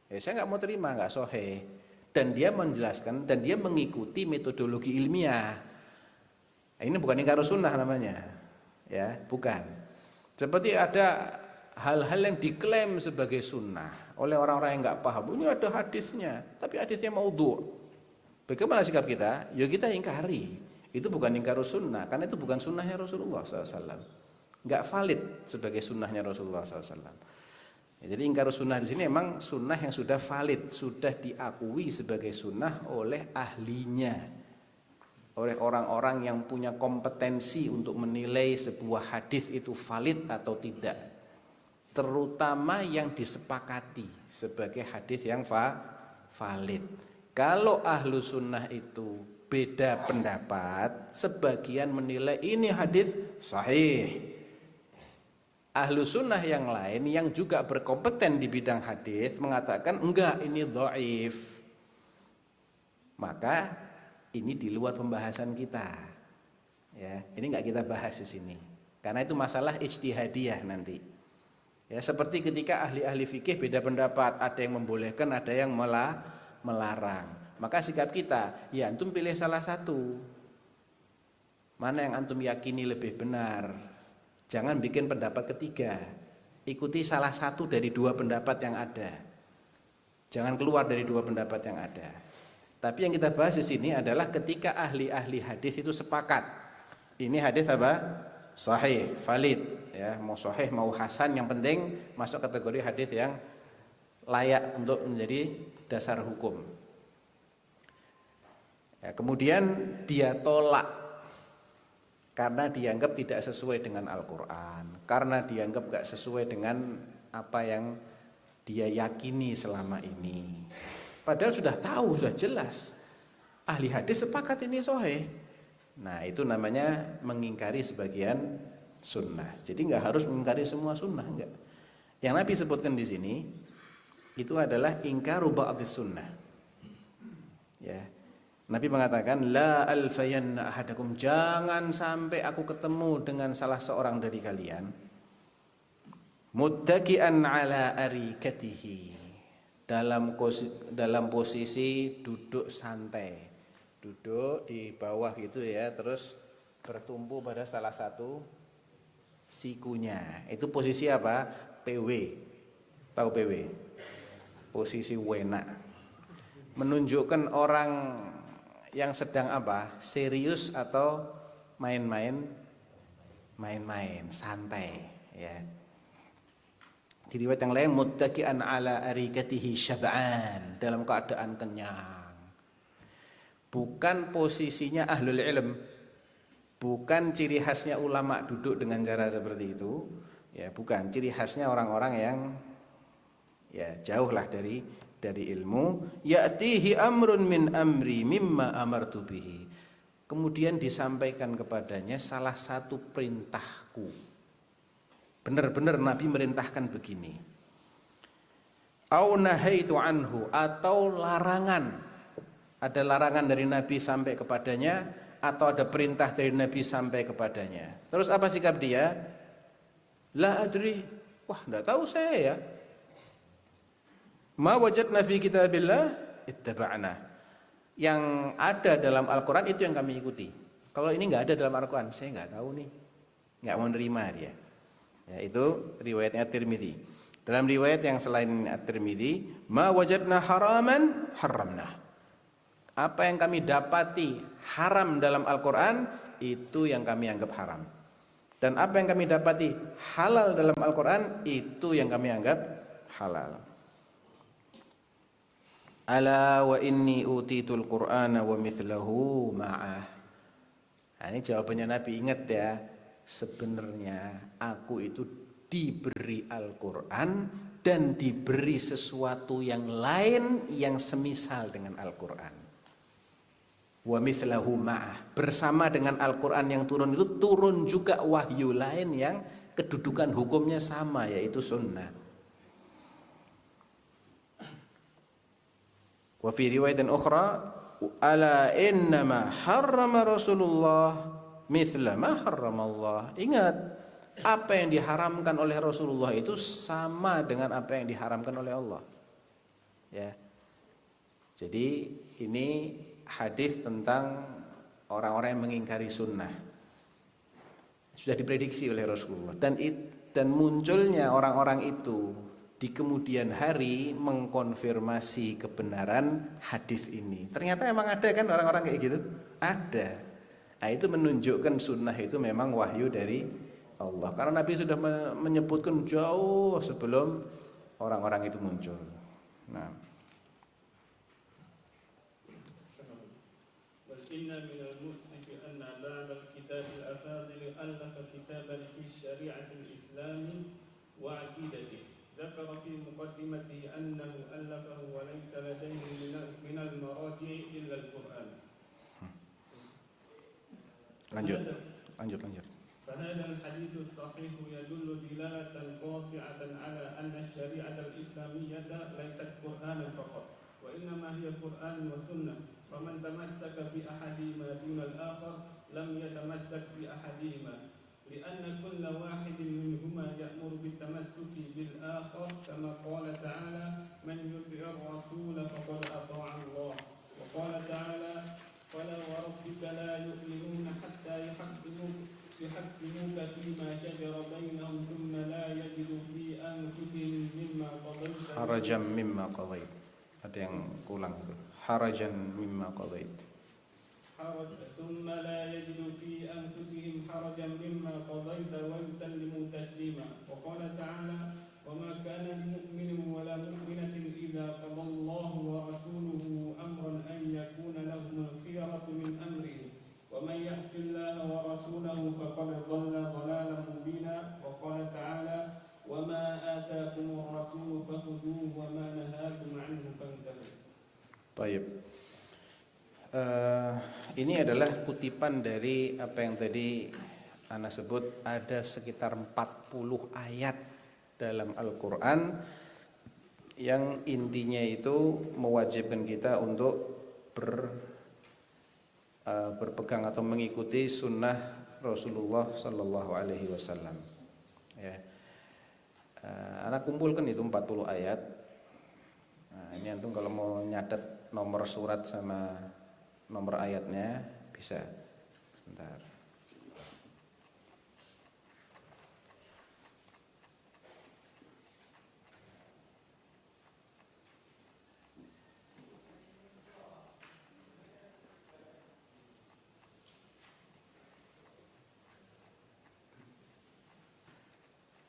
Speaker 1: ya saya nggak mau terima, nggak sahih, dan dia menjelaskan dan dia mengikuti metodologi ilmiah. Ini bukan ingkar sunnah namanya, ya bukan. Seperti ada hal-hal yang diklaim sebagai sunnah oleh orang-orang yang nggak paham. Ini ada hadisnya, tapi hadisnya maudhu'. Bagaimana sikap kita? Ya kita ingkari. Itu bukan ingkar sunnah, karena itu bukan sunnahnya Rasulullah SAW. Nggak valid sebagai sunnahnya Rasulullah SAW. Ya, jadi ingkar sunnah di sini memang sunnah yang sudah valid, sudah diakui sebagai sunnah oleh ahlinya, oleh orang-orang yang punya kompetensi untuk menilai sebuah hadis itu valid atau tidak, terutama yang disepakati sebagai hadis yang valid. Kalau ahlu sunnah itu beda pendapat, sebagian menilai ini hadis sahih, ahlu sunnah yang lain yang juga berkompeten di bidang hadis mengatakan enggak, ini dhaif, maka ini di luar pembahasan kita. Ya, ini enggak kita bahas di sini. Karena itu masalah ijtihadiyah nanti. Ya, seperti ketika ahli-ahli fikih beda pendapat, ada yang membolehkan, ada yang melarang. Maka sikap kita, ya antum pilih salah satu. Mana yang antum yakini lebih benar? Jangan bikin pendapat ketiga. Ikuti salah satu dari 2 pendapat yang ada. Jangan keluar dari 2 pendapat yang ada. Tapi yang kita bahas di sini adalah ketika ahli-ahli hadis itu sepakat. Ini hadis apa? Sahih, valid. ya, mau sahih mau hasan, yang penting masuk kategori hadis yang layak untuk menjadi dasar hukum. Ya, kemudian dia tolak karena dianggap tidak sesuai dengan Al-Quran, karena dianggap gak sesuai dengan apa yang dia yakini selama ini. Padahal sudah tahu, sudah jelas, ahli hadis sepakat ini sahih. Nah, itu namanya mengingkari sebagian sunnah. Jadi nggak harus mengingkari semua sunnah, enggak. Yang Nabi sebutkan di sini itu adalah ingkaru ba'dis sunnah. Ya. Nabi mengatakan la alfayanna ahadakum, jangan sampai aku ketemu dengan salah seorang dari kalian muttaki'an ala arikatihi, dalam posisi duduk santai, duduk di bawah gitu ya, terus bertumpu pada salah satu sikunya. Itu posisi apa? PW. Tahu PW? Posisi wena. Menunjukkan orang yang sedang apa? Serius atau main-main? Main-main, santai, ya. Di riwayat yang lain muttaki'an ala arikatihi syab'an, dalam keadaan kenyang. Bukan posisinya ahlul ilm, bukan ciri khasnya ulama duduk dengan cara seperti itu, ya, bukan. Ciri khasnya orang-orang yang ya jauhlah dari ilmu. Ya'tihi amrun min amri mimma amartu bihi, kemudian disampaikan kepadanya salah satu perintahku. Benar-benar Nabi merintahkan begini. Au nahaitu anhu, atau larangan. Ada larangan dari Nabi sampai kepadanya, atau ada perintah dari Nabi sampai kepadanya. Terus apa sikap dia? La adri, wah enggak tahu saya ya. Ma wajadna fi kitabillah ittaba'na. Yang ada dalam Al-Quran itu yang kami ikuti. Kalau ini enggak ada dalam Al-Quran, saya enggak tahu nih, enggak mau nerima dia. Ya, itu riwayatnya Tirmidzi. Dalam riwayat yang selain Tirmidzi, ma wajadna haraman haramna. Apa yang kami dapati haram dalam Al-Quran, itu yang kami anggap haram. Dan apa yang kami dapati halal dalam Al-Quran, itu yang kami anggap halal. Ala wa inni utitul Qur'ana wa mithlahu ma'ah. Nah, ini jawabannya Nabi, ingat ya. Sebenarnya aku itu diberi Al-Quran dan diberi sesuatu yang lain yang semisal dengan Al-Quran. Wa mithlahu ma'ah, bersama dengan Al-Quran yang turun itu turun juga wahyu lain yang kedudukan hukumnya sama, yaitu sunnah. Wa fi riwayatin ukhra, ala innama harrama Rasulullah mithla ma harramallah. Ingat, apa yang diharamkan oleh Rasulullah itu sama dengan apa yang diharamkan oleh Allah. Ya. Jadi ini hadis tentang orang-orang yang mengingkari sunnah. Sudah diprediksi oleh Rasulullah, dan munculnya orang-orang itu di kemudian hari mengkonfirmasi kebenaran hadis ini. Ternyata emang ada kan orang-orang kayak gitu? Ada. Nah, itu menunjukkan sunnah itu memang wahyu dari Allah. Karena Nabi sudah menyebutkan jauh sebelum orang-orang itu muncul. Nah.
Speaker 2: Inna minal mu'sifi anna ba'dal kitabil afadil allafa kitaban fi syari'atil islami wa aqidati. Zakara fi muqaddimati annahu allafahu wa laysa ladayhi minal maraji' illa al-Qur'an.
Speaker 1: Lanjut.
Speaker 2: فهذا الحديث الصحيح يدل دلالة قاطعة على أن الشريعة الإسلامية ليست قرآنا فقط، وإنما هي قرآن وسنة، فمن تمسك بأحدهما دون الآخر لم يتمسك بأحدهما، لأن كل واحد منهما يأمر بالتمسك بالآخر، كما قال تعالى: من يطع الرسول فقد أطاع الله، وقال تعالى: فلا وربك لا يؤمنون حتى يحكموك فيما شجر بينهم ثم لا يجدوا في أنفسهم مما قضيت.
Speaker 1: Harajan mimma qadait. Ada yang kurang itu. Harajan mimma qadait.
Speaker 2: ثم لا يجدوا في أنفسهم حرجا مما قضيت ويسلموا تسليما. وقال تعالى: وما كان لمؤمن ولا مؤمنة إذا قضى الله ورسوله أمرا أن يكون لهم الخيرة من أمره ومن يعص الله ورسوله فقد ضل ضلالا مبينا. وقال تعالى: وما آتاكم الرسول فخذوه وما نهاكم عنه فانتهوا.
Speaker 1: Baik. Ini adalah kutipan dari apa yang tadi Ana sebut, ada sekitar 40 ayat dalam Al-Quran yang intinya itu mewajibkan kita untuk berpegang atau mengikuti sunnah Rasulullah Sallallahu Alaihi Wasallam. Ya, Ana kumpulkan itu 40 ayat. Nah, ini antum kalau mau nyatet nomor surat sama nomor ayatnya bisa. Sebentar.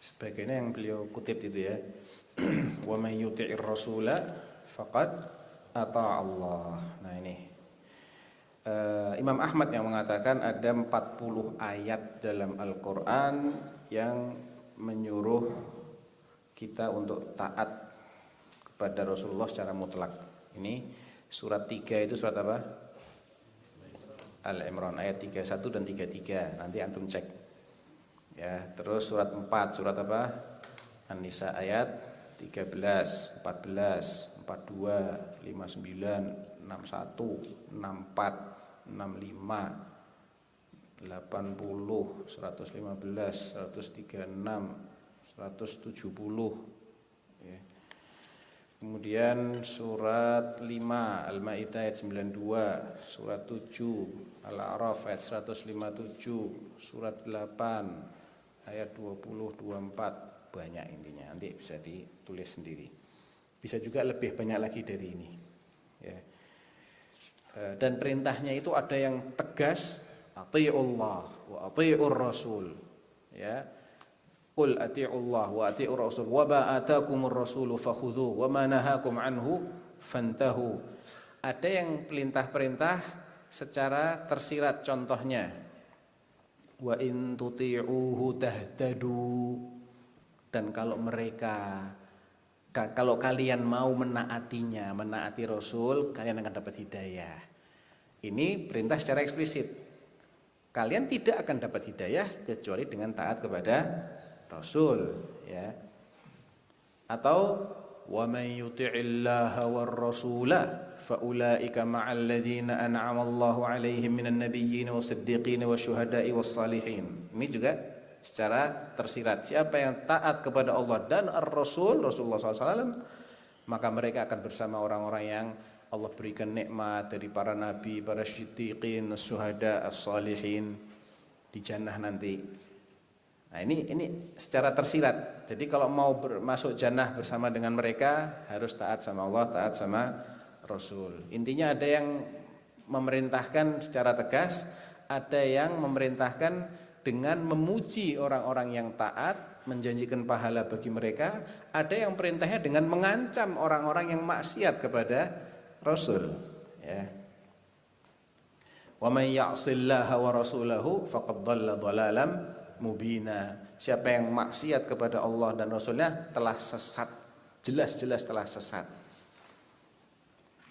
Speaker 1: Sebagainya yang beliau kutip itu ya. Wa may yuti'ir rasula faqad ata Allah. Nah ini Imam Ahmad yang mengatakan ada 40 ayat dalam Al-Quran yang menyuruh kita untuk taat kepada Rasulullah secara mutlak. Ini surat 3 itu surat apa? Al-Imran ayat 31 dan 33. Nanti antum cek. Ya, terus surat 4 surat apa? An-Nisa ayat 13, 14, 42, 59, 61, 64, 65, 80, 115, 136, 170 ya. Kemudian surat 5 Al-Maidah ayat 92, surat 7 Al-A'raf ayat 157, surat 8 ayat 20, 24, banyak intinya. Nanti bisa ditulis sendiri. Bisa juga lebih banyak lagi dari ini. Ya. Dan perintahnya itu ada yang tegas, ati'ullah wa ati'ur rasul. Ya. Qul ati'ullah wa ati'ur rasul wa ma atakumur rasulu fakhudhuhu wa ma nahakum anhu fantahu. Ada yang perintah-perintah secara tersirat, contohnya wa in tuti'uhu tahtadu, dan kalau kalian mau menaatinya, menaati Rasul, kalian akan dapat hidayah. Ini perintah secara eksplisit. Kalian tidak akan dapat hidayah kecuali dengan taat kepada Rasul, ya. Atau wa may yuti'illaha war rasula faulaika ma'al ladzina an'ama Allahu 'alaihim minan nabiyyin wasiddiqin wasyuhada'i wassalihin. Ini juga secara tersirat. Siapa yang taat kepada Allah dan Ar-Rasul, Rasulullah SAW, maka mereka akan bersama orang-orang yang Allah berikan nikmat dari para nabi, para syiddiqin, syuhada, as-salihin di jannah nanti. Nah ini secara tersirat. Jadi kalau mau masuk jannah bersama dengan mereka, harus taat sama Allah, taat sama Rasul. Intinya ada yang memerintahkan secara tegas, ada yang memerintahkan dengan memuji orang-orang yang taat, menjanjikan pahala bagi mereka. Ada yang perintahnya dengan mengancam orang-orang yang maksiat kepada Rasul, ya. Wa may ya'sillaha wa rasulahu faqad dhalla dhalalan mubina. Siapa yang maksiat kepada Allah dan Rasulnya telah sesat, jelas-jelas telah sesat.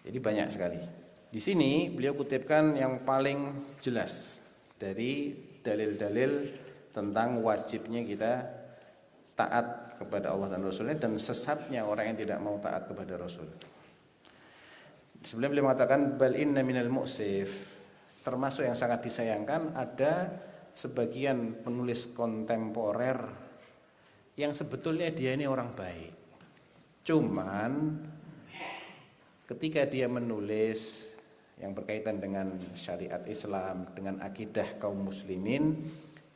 Speaker 1: Jadi banyak sekali. Di sini beliau kutipkan yang paling jelas dari dalil-dalil tentang wajibnya kita taat kepada Allah dan Rasulnya, dan sesatnya orang yang tidak mau taat kepada Rasul. Sebelum beliau mengatakan bal inna minal mu'sif, termasuk yang sangat disayangkan ada sebagian penulis kontemporer yang sebetulnya dia ini orang baik. Cuman ketika dia menulis yang berkaitan dengan syariat Islam, dengan akidah kaum muslimin,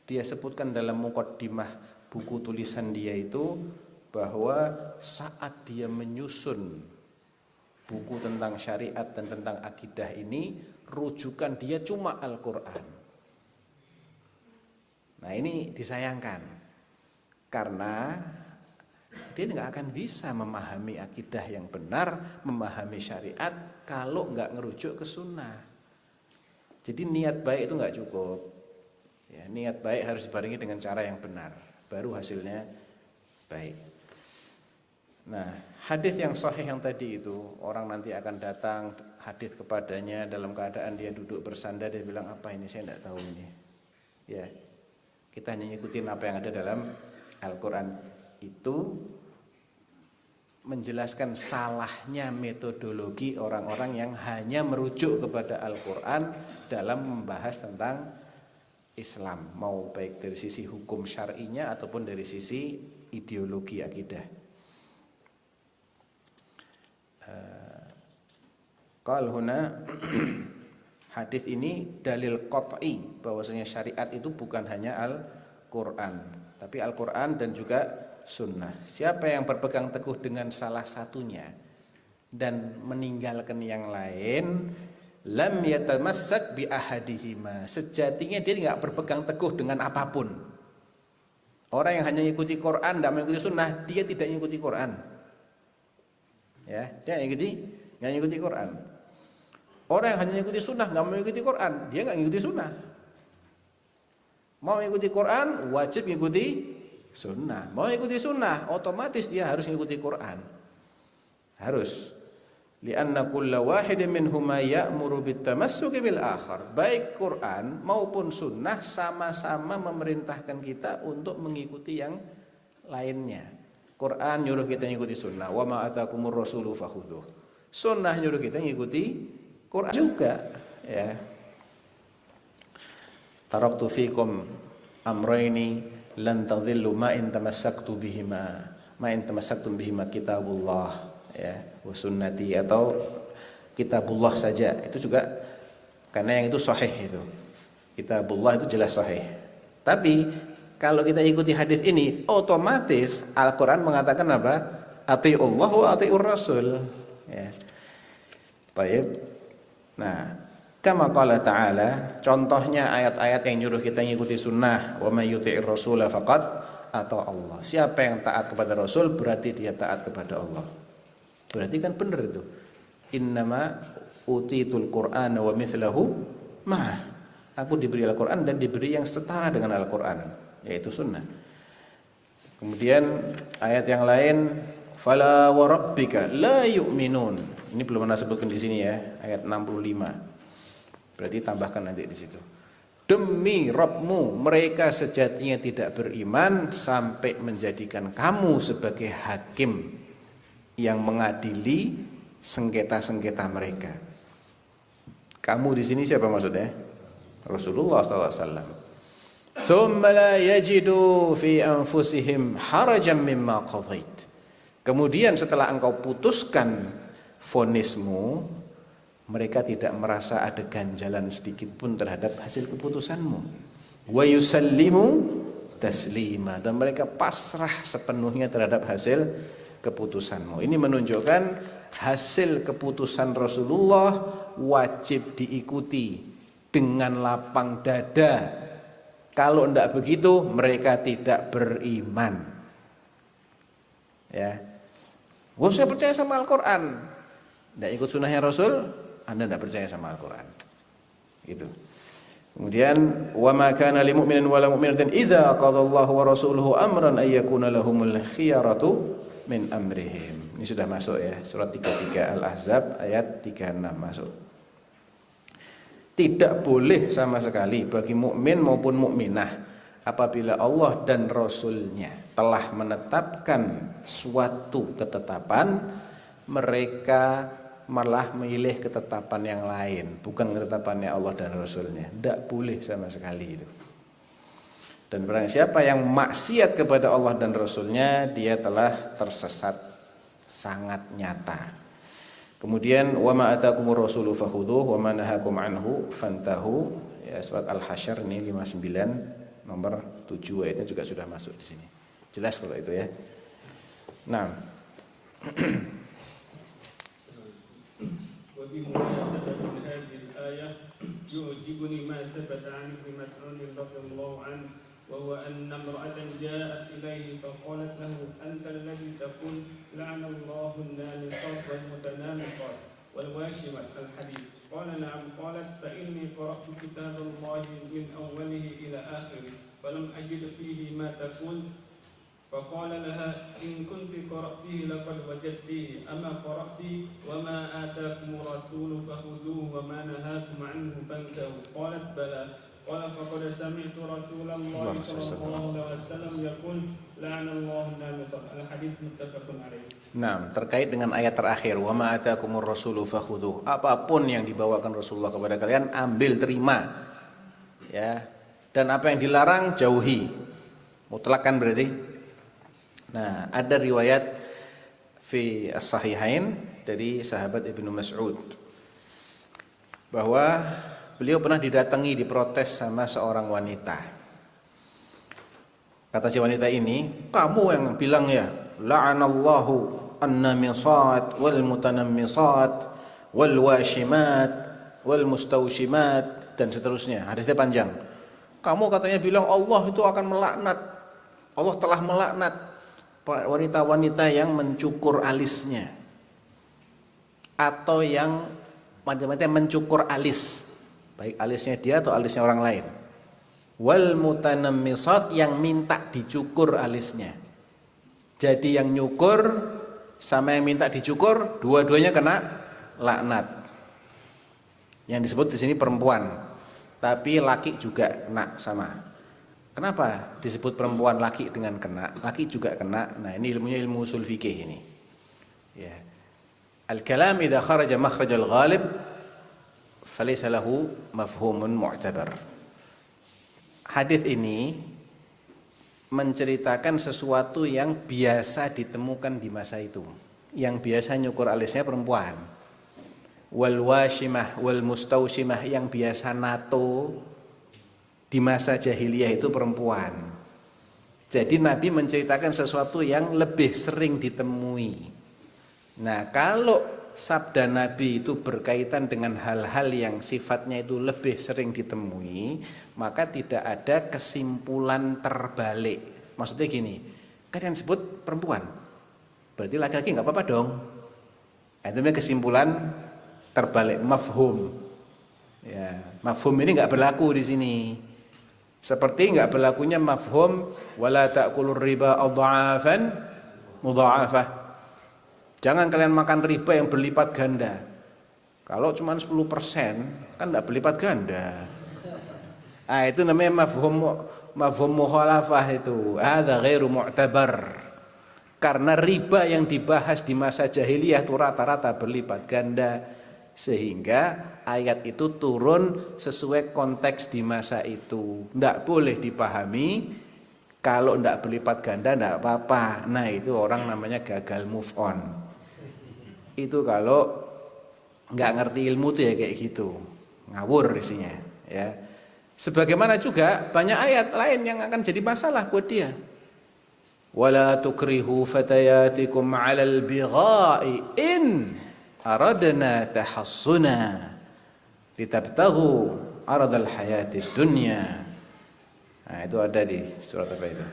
Speaker 1: dia sebutkan dalam muqaddimah buku tulisan dia itu bahwa saat dia menyusun buku tentang syariat dan tentang akidah ini rujukan dia cuma Al-Quran. Nah ini disayangkan karena dia nggak akan bisa memahami akidah yang benar, memahami syariat kalau nggak ngerujuk ke sunnah. Jadi niat baik itu nggak cukup. Ya, niat baik harus dibarengi dengan cara yang benar, baru hasilnya baik. Nah, hadis yang sahih yang tadi itu, orang nanti akan datang hadis kepadanya dalam keadaan dia duduk bersandar, dia bilang apa ini, saya tidak tahu ini. Ya, kita hanya ngikutin apa yang ada dalam Al-Quran. Itu menjelaskan salahnya metodologi orang-orang yang hanya merujuk kepada Al-Quran dalam membahas tentang Islam, mau baik dari sisi hukum syar'inya ataupun dari sisi ideologi akidah. Qal huna hadis ini dalil qat'i bahwasanya syariat itu bukan hanya Al-Qur'an, tapi Al-Qur'an dan juga sunnah. Siapa yang berpegang teguh dengan salah satunya dan meninggalkan yang lain, lam yatamassak bi ahadihima. Sejatinya dia tidak berpegang teguh dengan apapun. Orang yang hanya mengikuti Quran, tidak mengikuti sunnah, dia tidak mengikuti Quran. Ya, dia nggak mengikuti Quran. Orang yang hanya mengikuti sunnah, nggak mengikuti Quran, dia nggak mengikuti sunnah. Mau mengikuti Quran, wajib mengikuti sunnah. Mau mengikuti sunnah, otomatis dia harus mengikuti Quran. Harus. Lianna kulla wahidin minhuma ya'muru bitamassuki bil akhar. Baik Quran maupun sunnah sama-sama memerintahkan kita untuk mengikuti yang lainnya. Quran nyuruh kita mengikuti sunnah, wa ma atakumur rasulu fakhudhuh. Sunnah nyuruh kita mengikuti Quran juga, ya. Taraktu fikum amrayni lan tadhillu ma in tamassaktum bihima kitabullah, ya, wa sunnati, atau kitabullah saja itu juga karena yang itu sahih itu. Kitabullah itu jelas sahih. Tapi kalau kita ikuti hadis ini, otomatis Al-Qur'an mengatakan apa? Atiiullah wa atiiur rasul, ya. Baik. Nah, kama qala ta'ala, contohnya ayat-ayat yang nyuruh kita mengikuti sunnah, wa may yuti'ir rasula faqad ata Allah. Siapa yang taat kepada Rasul berarti dia taat kepada Allah. Berarti kan benar itu. Innama utitul Qur'ana wa mithlahu ma'ah. Aku diberi Al-Qur'an dan diberi yang setara dengan Al-Qur'an, yaitu sunnah. Kemudian ayat yang lain, fala wa rabbika la yu'minun. Ini belum pernah sebutkan di sini ya, ayat 65. Berarti tambahkan nanti di situ. Demi Rabbmu, mereka sejatinya tidak beriman sampai menjadikan kamu sebagai hakim yang mengadili sengketa-sengketa mereka. Kamu di sini siapa maksudnya? Rasulullah SAW. Thumma la yajidu fi anfusihim harajan mimma qadait. Kemudian setelah engkau putuskan vonismu, mereka tidak merasa ada ganjalan sedikit pun terhadap hasil keputusanmu. Wa yusallimu taslima, dan mereka pasrah sepenuhnya terhadap hasil keputusanmu. Ini menunjukkan hasil keputusan Rasulullah wajib diikuti dengan lapang dada. Kalau tidak begitu, mereka tidak beriman. Ya, saya percaya sama Al-Quran, tidak ikut sunnahnya Rasul, Anda tidak percaya sama Al-Quran. Gitu. Kemudian, wa ma kana lil mu'minin wa la mu'minatin idza qadallahu wa rasuluhu amran ay yakuna lahumul khiyaratu min amrihim. Ini sudah masuk ya, surat 33 Al-Ahzab ayat 36 masuk. Tidak boleh sama sekali bagi mukmin maupun mukminah apabila Allah dan Rasulnya telah menetapkan suatu ketetapan, mereka malah memilih ketetapan yang lain, bukan ketetapannya Allah dan Rasulnya. Tidak boleh sama sekali itu. Dan barang siapa yang maksiat kepada Allah dan Rasulnya, dia telah tersesat sangat nyata. Kemudian wa ma atakumur rasulu fakhudhuhu wa ma nahakum anhu fantahu, ya, surat Al-Hasyr ini 59 nomor 7 ayatnya juga sudah masuk di sini. Jelas kalau itu ya. Nah,
Speaker 2: وبمناسبة هذه الآية يعجبني ما ثبت عن ابن مسعود رضي الله عنه وهو أن امرأة جاءت إليه فقالت له أنت الذي تقول لعن الله النامصات والمتنامصات والواشمات الحديث قال نعم قالت فإني قرأت كتاب الله من أوله إلى آخره فلم أجد فيه ما تقول فقال لها إن كنت قرأته لقد وجدته أما قرأت وما آتاكم الرسول فخذوه وما نهاكم عنه فانتهوا قالت بلى قال فقد سمعت رسول الله صلى الله عليه وسلم يقول لعن الله النامصات الحديث متفق عليه.
Speaker 1: Nah, terkait dengan ayat terakhir, wa ma atakumur rasulu fakhudhuh. Apapun yang dibawakan Rasulullah kepada kalian, ambil, terima. Ya. Dan apa yang dilarang, jauhi. Mutlakkan berarti. Nah, ada riwayat fi as-sahihain dari sahabat Ibnu Mas'ud bahwa beliau pernah didatangi, diprotes sama seorang wanita. Kata si wanita ini, kamu yang bilang ya, la'anallahu an-namisat wal mutanammisat wal washimat wal mustawshimat dan seterusnya. Hadisnya panjang. Kamu katanya bilang Allah itu akan melaknat. Allah telah melaknat wanita-wanita yang mencukur alisnya atau yang wanita-wanita mencukur alis, baik alisnya dia atau alisnya orang lain. Wal mutanammisat, yang minta dicukur alisnya. Jadi yang nyukur sama yang minta dicukur, dua-duanya kena laknat. Yang disebut di sini perempuan, tapi laki juga kena sama. Kenapa disebut perempuan laki dengan kena, laki juga kena? Nah, ini ilmunya ilmu usul fikih ini. Ya. Al-kalam idza kharaja makhrajal ghalib falaysa lahu mafhumun mu'tabar. Hadis ini menceritakan sesuatu yang biasa ditemukan di masa itu. Yang biasa nyukur alisnya perempuan. Wal washimah wal mustawshimah, yang biasa nato di masa jahiliyah itu perempuan. Jadi Nabi menceritakan sesuatu yang lebih sering ditemui. Nah, kalau sabda Nabi itu berkaitan dengan hal-hal yang sifatnya itu lebih sering ditemui, maka tidak ada kesimpulan terbalik. Maksudnya gini, kan yang disebut perempuan, berarti laki-laki nggak apa-apa dong. Nah, itu namanya kesimpulan terbalik, mafhum. Ya, mafhum ini nggak berlaku di sini. Seperti nggak berlakunya mafhum wala ta'kulur riba adha'afan mudha'afah. Jangan kalian makan riba yang berlipat ganda. Kalau cuma 10% kan enggak berlipat ganda. Ah, itu namanya mafhum mukhalafah itu. Hadza ghairu mu'tabar. Karena riba yang dibahas di masa jahiliyah itu rata-rata berlipat ganda, sehingga ayat itu turun sesuai konteks di masa itu. Enggak boleh dipahami kalau enggak berlipat ganda enggak apa-apa. Nah, itu orang namanya gagal move on. Itu kalau nggak ngerti ilmu tuh ya kayak gitu, ngawur isinya ya. Sebagaimana juga banyak ayat lain yang akan jadi masalah buat dia. Wala tukrihu fatayatikum 'alal bigha'i in aradna tahassuna litabtaghu 'aradal hayatid dunya. Nah, itu ada di surat apa itu?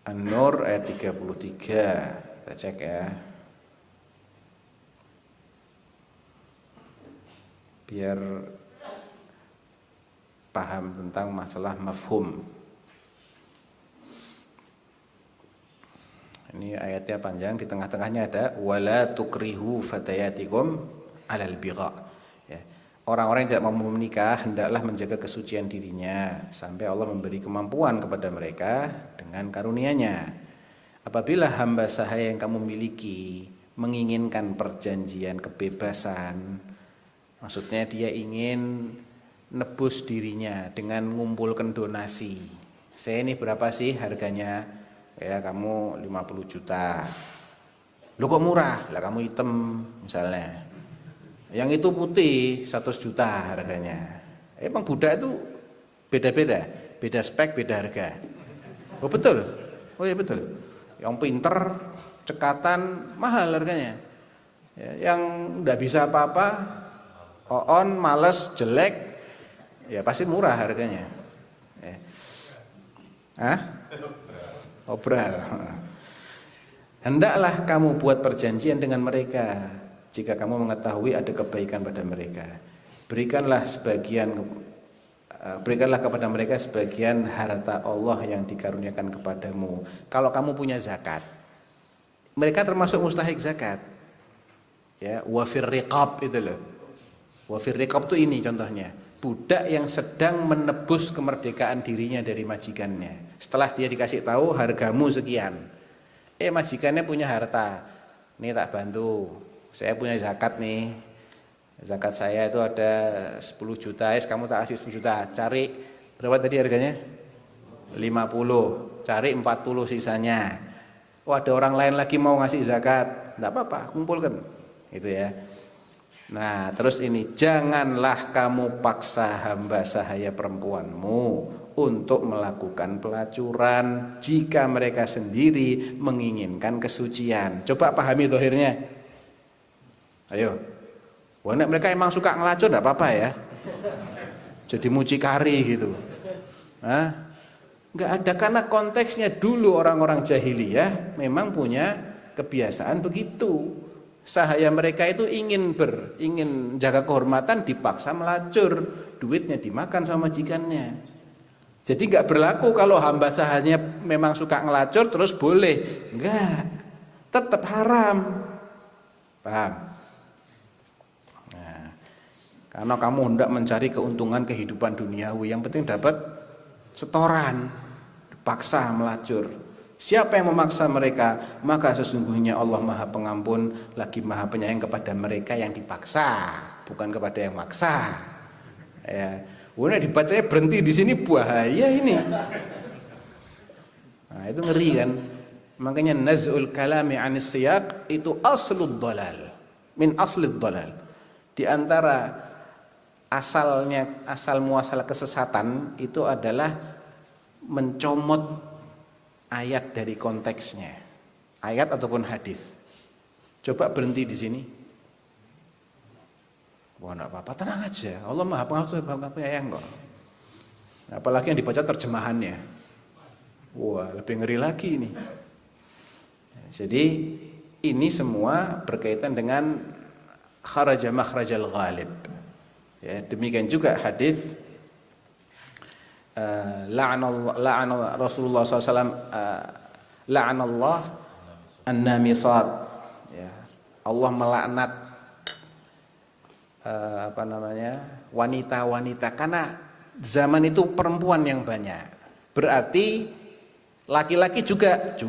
Speaker 1: An-Nur ayat 33. Kita cek ya. Biar paham tentang masalah mafhum. Ini ayatnya panjang, di tengah-tengahnya ada wala tukrihu fatayatikum 'alal bigha. Ya. Orang-orang yang tidak mau menikah hendaklah menjaga kesucian dirinya sampai Allah memberi kemampuan kepada mereka dengan karunia-Nya. Apabila hamba sahaya yang kamu miliki menginginkan perjanjian kebebasan, maksudnya dia ingin nebus dirinya dengan mengumpulkan donasi. Saya ini berapa sih harganya? Ya, kamu 50 juta. Loh kok murah? Lah kamu hitam misalnya. Yang itu putih 100 juta harganya. Emang budak itu beda-beda. beda spek, beda harga. Oh betul, oh iya betul. Yang pinter, cekatan, mahal harganya. Ya, yang nggak bisa apa-apa, on, males, jelek, ya pasti murah harganya. Ya. Hah? Obral. Hendaklah kamu buat perjanjian dengan mereka jika kamu mengetahui ada kebaikan pada mereka. Berikanlah kepada mereka sebagian harta Allah yang dikaruniakan kepadamu. Kalau kamu punya zakat, mereka termasuk mustahik zakat. Ya, wafir riqab itu loh. Wafir riqab itu ini contohnya. Budak yang sedang menebus kemerdekaan dirinya dari majikannya. Setelah dia dikasih tahu hargamu sekian. Majikannya punya harta. Nih tak bantu. Saya punya zakat nih. Zakat saya itu ada 10 juta. Kamu tak kasih 10 juta. Cari berapa tadi harganya? 50. Cari 40 sisanya. Oh, ada orang lain lagi mau ngasih zakat. Enggak apa-apa, kumpulkan. Gitu ya. Nah, terus ini, janganlah kamu paksa hamba sahaya perempuanmu untuk melakukan pelacuran jika mereka sendiri menginginkan kesucian. Coba pahami dohirnya. Ayo. Wah, mereka emang suka ngelacur enggak apa-apa ya. Jadi mucikari gitu. Hah? Enggak ada, karena konteksnya dulu orang-orang jahiliyah memang punya kebiasaan begitu. Sahaya mereka itu ingin jaga kehormatan, dipaksa melacur, duitnya dimakan sama majikannya. Jadi nggak berlaku kalau hamba sahanya memang suka ngelacur terus boleh, enggak, tetap haram. Paham? Nah, karena kamu hendak mencari keuntungan kehidupan duniawi, yang penting dapat setoran, dipaksa melacur. Siapa yang memaksa mereka, maka sesungguhnya Allah Maha Pengampun lagi Maha Penyayang kepada mereka yang dipaksa, bukan kepada yang maksa. Ya, udah dibacanya berhenti di sini bahaya ini. Nah, itu ngeri kan? Makanya naz'ul kalami 'anis siyaq itu aslud dhalal. Min aslid dhalal. Di antara asal muasal kesesatan itu adalah mencomot ayat dari konteksnya, ayat ataupun hadis. Coba berhenti di sini. Wah, enggak apa-apa, tenang aja. Allah Maha Penyayang kok. Apalagi yang dibaca terjemahannya. Wah, lebih ngeri lagi ini. Jadi ini semua berkaitan dengan kharaja makhrajal ghalib. Ya, demikian juga hadis la'ana Rasulullah SAW la'anallah an-namisat, ya, Allah melaknat wanita-wanita, karena zaman itu perempuan yang banyak, berarti laki-laki juga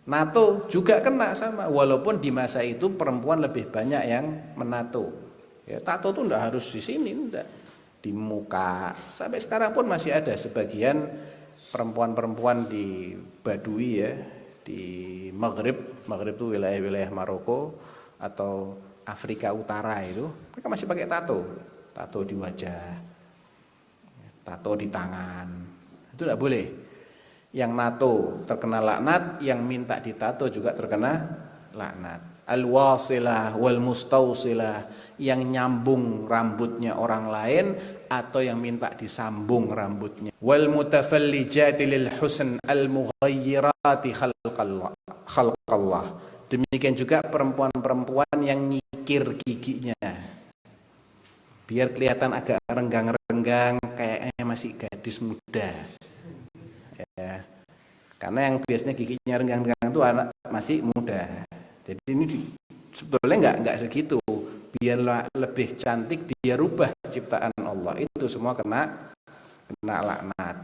Speaker 1: nato juga kena sama, walaupun di masa itu perempuan lebih banyak yang menato. Ya, tato itu enggak harus di sini, enggak, di muka. Sampai sekarang pun masih ada sebagian perempuan-perempuan di Badui, ya, di Maghrib itu wilayah-wilayah Maroko atau Afrika Utara, itu mereka masih pakai tato di wajah, tato di tangan. Itu tidak boleh. Yang nato terkena laknat, yang minta ditato juga terkena laknat. Al-wasilah wal mustausilah, yang nyambung rambutnya orang lain atau yang minta disambung rambutnya. Wal mutafallijati lil husn al mughayyirati khalqallah. Demikian juga perempuan-perempuan yang nyikir giginya biar kelihatan agak renggang-renggang, kayaknya masih gadis muda. Ya. Karena yang biasanya giginya renggang-renggang itu anak masih muda. Jadi ini sebetulnya enggak segitu. Biar lebih cantik dia rubah ciptaan Allah. Itu semua kena laknat.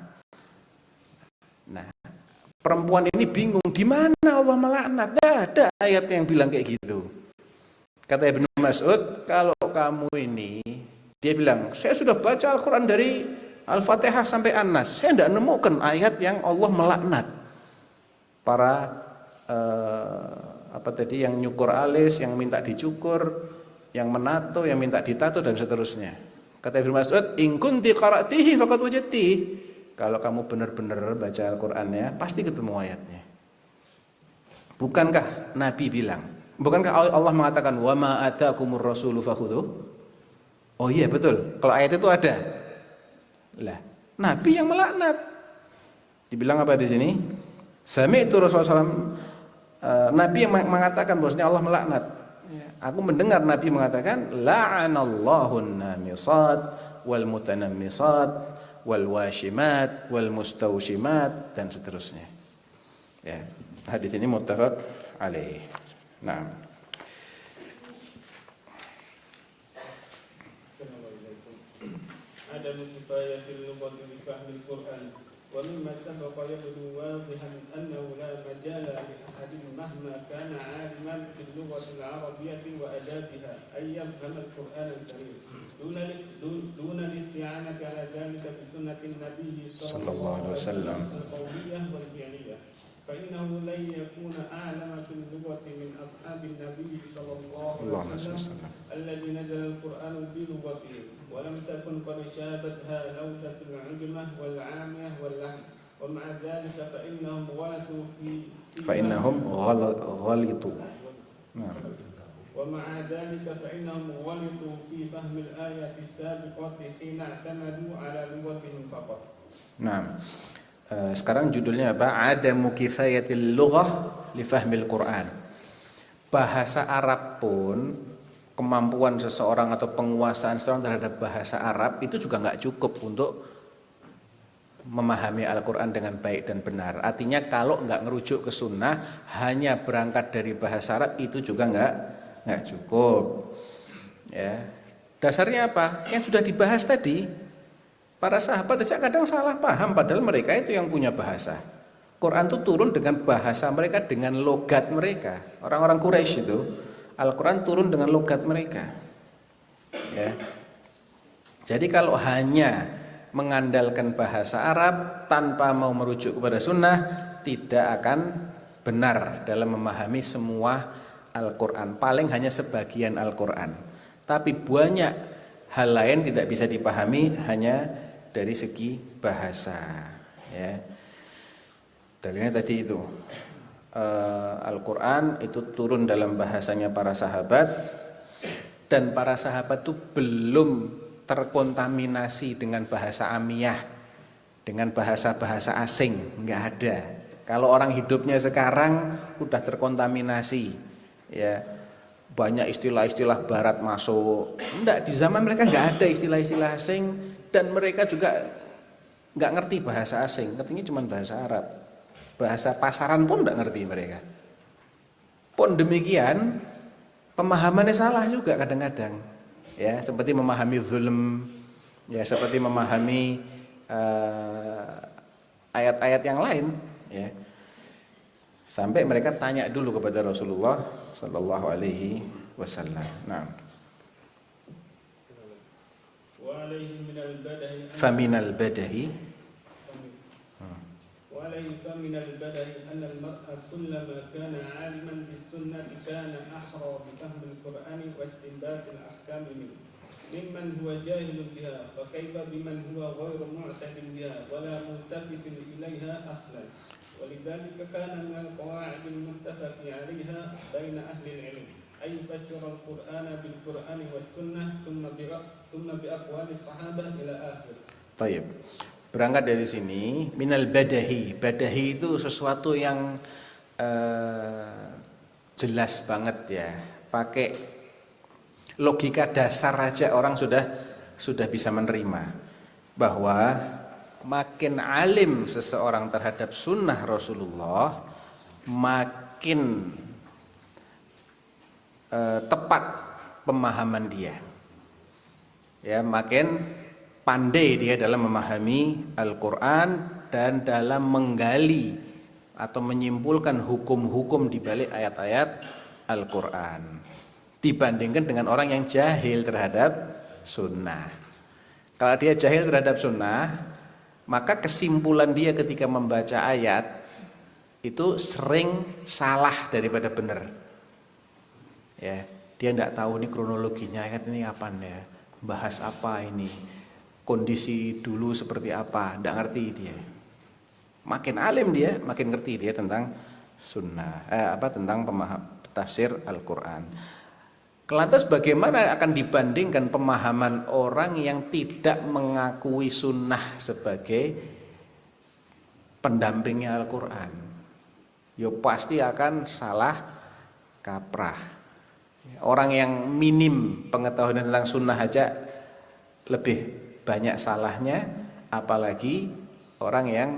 Speaker 1: Nah, perempuan ini bingung, di mana Allah melaknat? Tidak ada ayat yang bilang kayak gitu. Kata Ibnu Mas'ud, kalau kamu ini, dia bilang, saya sudah baca Al-Quran dari Al-Fatihah sampai An-Nas, saya tidak nemukan ayat yang Allah melaknat para yang nyukur alis, yang minta dicukur, yang menato, yang minta ditato dan seterusnya. Kata Ibnu Mas'ud, "In kunti qara'tihi faqad wajadti." Kalau kamu benar-benar baca Al-Qur'annya, pasti ketemu ayatnya. Bukankah Nabi bilang? Bukankah Allah mengatakan, "Wa ma atakumur rasulu fakhudhu"? Oh iya betul. Kalau ayat itu ada. Lah, Nabi yang melaknat. Dibilang apa di sini? Sami'tu Rasulullah SAW, Nabi yang mengatakan bahwasanya Allah melaknat. Aku mendengar Nabi mengatakan, la'anallahu an-namisat wal mutanammisat wal washimat wal mustawshimat, dan seterusnya. Ya, hadis ini muttafaq alaih. Nah,
Speaker 2: ada kifayatil lughati li fahmil Qur'an wa mimma sabaqa yabdu wadihan annahu la majala li ahadin mahma kana 'aliman bil lughati al-arabiyyati wa adabiha ay yafham al-Qur'an al-karim duna al-isti'anati 'ala dhalika bi sunnatin nabiy sallallahu alaihi wasallam al-qawliyyah wal fi'liyyah فإنه لن يكون أعلم في اللغة من أصحاب النبي صلى الله عليه وسلم الذي نزل القرآن بلغتهم ولم تكن قد شابتها لوثة العجمة والعامية واللحن ومع ذلك فإنهم غلطوا ومع ذلك فإنهم غلطوا في فهم الآية السابقة حين اعتمدوا على لغتهم فقط.
Speaker 1: Nah, sekarang judulnya apa? Adamu kifayatil lughah li fahmil Qur'an. Bahasa Arab pun, kemampuan seseorang atau penguasaan seseorang terhadap bahasa Arab itu juga nggak cukup untuk memahami Al-Quran dengan baik dan benar. Artinya kalau nggak ngerujuk ke sunnah, hanya berangkat dari bahasa Arab itu juga nggak cukup. Ya, dasarnya apa? Yang sudah dibahas tadi. Para sahabat saja kadang salah paham, padahal mereka itu yang punya bahasa. Quran itu turun dengan bahasa mereka, dengan logat mereka. Orang-orang Quraisy itu, Al-Quran turun dengan logat mereka. Ya. Jadi kalau hanya mengandalkan bahasa Arab tanpa mau merujuk kepada sunnah, tidak akan benar dalam memahami semua Al-Quran. Paling hanya sebagian Al-Quran. Tapi banyak hal lain tidak bisa dipahami hanya dari segi bahasa. Ya. Dalilnya tadi itu, Al-Quran itu turun dalam bahasanya para sahabat, dan para sahabat itu belum terkontaminasi dengan bahasa amiyah, dengan bahasa-bahasa asing, nggak ada. Kalau orang hidupnya sekarang udah terkontaminasi, ya, banyak istilah-istilah barat masuk. Enggak, di zaman mereka nggak ada istilah-istilah asing, dan mereka juga nggak ngerti bahasa asing, ngertinya cuma bahasa Arab. Bahasa pasaran pun nggak ngerti mereka. Pun demikian, pemahamannya salah juga kadang-kadang. Ya, seperti memahami zulm, ya, seperti memahami ayat-ayat yang lain. Ya. Sampai mereka tanya dulu kepada Rasulullah Sallallahu Alaihi Wasallam. Nah. فمن البده
Speaker 2: فمن البده أن المرء كلما كان عالما بالسنة كان أحرى بفهم القرآن واستنباط الأحكام منه ممن هو جاهل بها، وكيف بمن هو غير معتد بها ولا ملتفت إليها أصلا. ولذلك كان من القواعد المتفق عليها بين أهل العلم أن يفسر القرآن بالقرآن والسنة ثم بأقوال الصحابة إلى آخر.
Speaker 1: Taib. Berangkat dari sini, minal badahi. Badahi itu sesuatu yang jelas banget ya. Pakai logika dasar aja orang sudah bisa menerima bahwa makin alim seseorang terhadap sunnah Rasulullah, makin tepat pemahaman dia. Ya, makin pandai dia dalam memahami Al-Quran dan dalam menggali atau menyimpulkan hukum-hukum di balik ayat-ayat Al-Quran dibandingkan dengan orang yang jahil terhadap sunnah. Kalau dia jahil terhadap sunnah, maka kesimpulan dia ketika membaca ayat itu sering salah daripada benar. Ya, dia tidak tahu ini kronologinya ayat ini kapan ya. bahas apa ini, kondisi dulu seperti apa, tidak ngerti dia. Makin alim dia, makin ngerti dia tentang sunnah, tentang tafsir Al-Quran. Lantas bagaimana akan dibandingkan pemahaman orang yang tidak mengakui sunnah sebagai pendampingnya Al-Quran? Ya pasti akan salah kaprah. Orang yang minim pengetahuan tentang sunnah aja lebih banyak salahnya, apalagi orang yang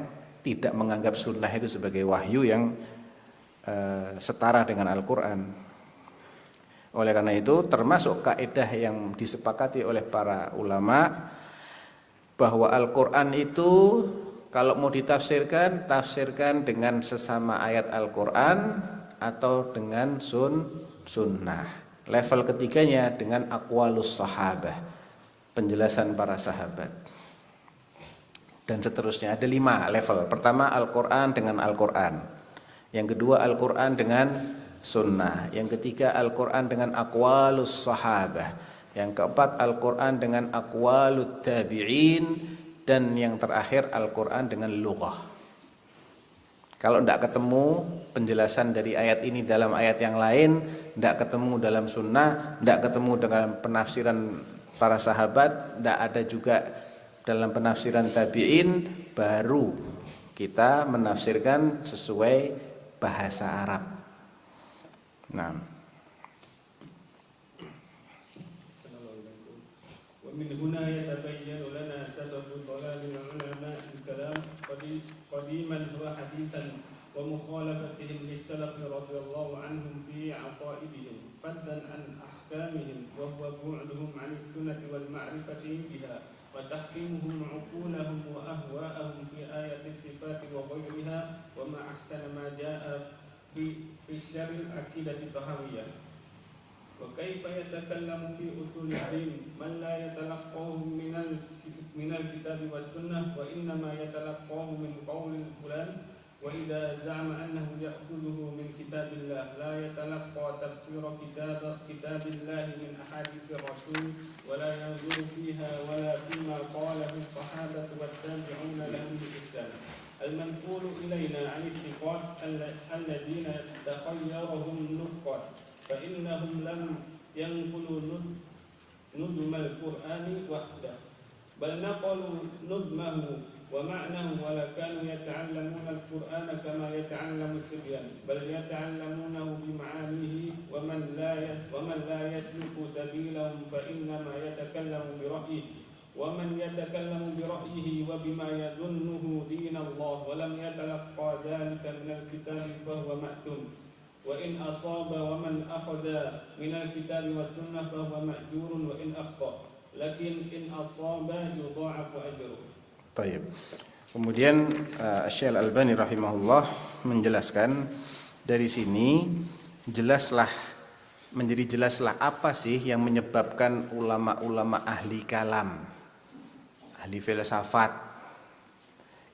Speaker 1: tidak menganggap sunnah itu sebagai wahyu yang setara dengan Al-Quran. Oleh karena itu termasuk kaidah yang disepakati oleh para ulama bahwa Al-Quran itu kalau mau ditafsirkan, tafsirkan dengan sesama ayat Al-Quran atau dengan sunnah. Level ketiganya dengan aqwalus sahabah, penjelasan para sahabat. Dan seterusnya ada 5 level. Pertama Al-Quran dengan Al-Quran. Yang kedua Al-Quran dengan sunnah. Yang ketiga Al-Quran dengan aqwalus sahabah. Yang keempat Al-Quran dengan aqwalut tabi'in. Dan yang terakhir Al-Quran dengan lughah. Kalau tidak ketemu penjelasan dari ayat ini dalam ayat yang lain, tidak ketemu dalam sunnah, tidak ketemu dengan penafsiran para sahabat, tidak ada juga dalam penafsiran tabi'in, baru kita menafsirkan sesuai bahasa Arab. Nah,
Speaker 2: ومن هنا يتبين لنا سبب ضلال العلماء الكلام قديما وحديثا ومخالفتهم للسلف رضي الله عنهم في عقائدهم فضلا عن أحكامهم وهو بعدهم عن السنة والمعرفة بها وتحكيمهم عقولهم وأهواءهم في آية الصفات وغيرها وما أحسن ما جاء في الشر العقيدة الطهوية. وكيف يتكلم في أصول الدين من لا يتلقاه من الكتاب والسنة وإنما يتلقاه من قول فلان وإذا زعم أنه يأخذه من كتاب الله لا يتلقى تفسير كتاب الله من أحاديث الرسول ولا ينظر فيها ولا فيما قاله الصحابة والتابعون لهم بإحسان المنقول إلينا عن الثقات الذين تخيرهم النقاد فإنهم لم ينقلوا نظم القرآن وحده بل نقلوا نظمه ومعناه ولا كانوا يتعلمون القرآن كما يتعلم الصبيان بل يتعلمونه بمعانيه ومن لا يسلك سبيلهم فإنما يتكلم برأيه ومن يتكلم برأيه وبما يظنه دين الله ولم يتلقى ذلك من الكتاب فهو مأتم وإن أصاب ومن أخذ من الكتاب والسنة فهو مأجور وإن أخطأ لكن إن أصاب يضاعف أجره.
Speaker 1: Baik. Kemudian Syekh Al-Albani rahimahullah menjelaskan dari sini menjadi jelaslah apa sih yang menyebabkan ulama-ulama ahli kalam, ahli filsafat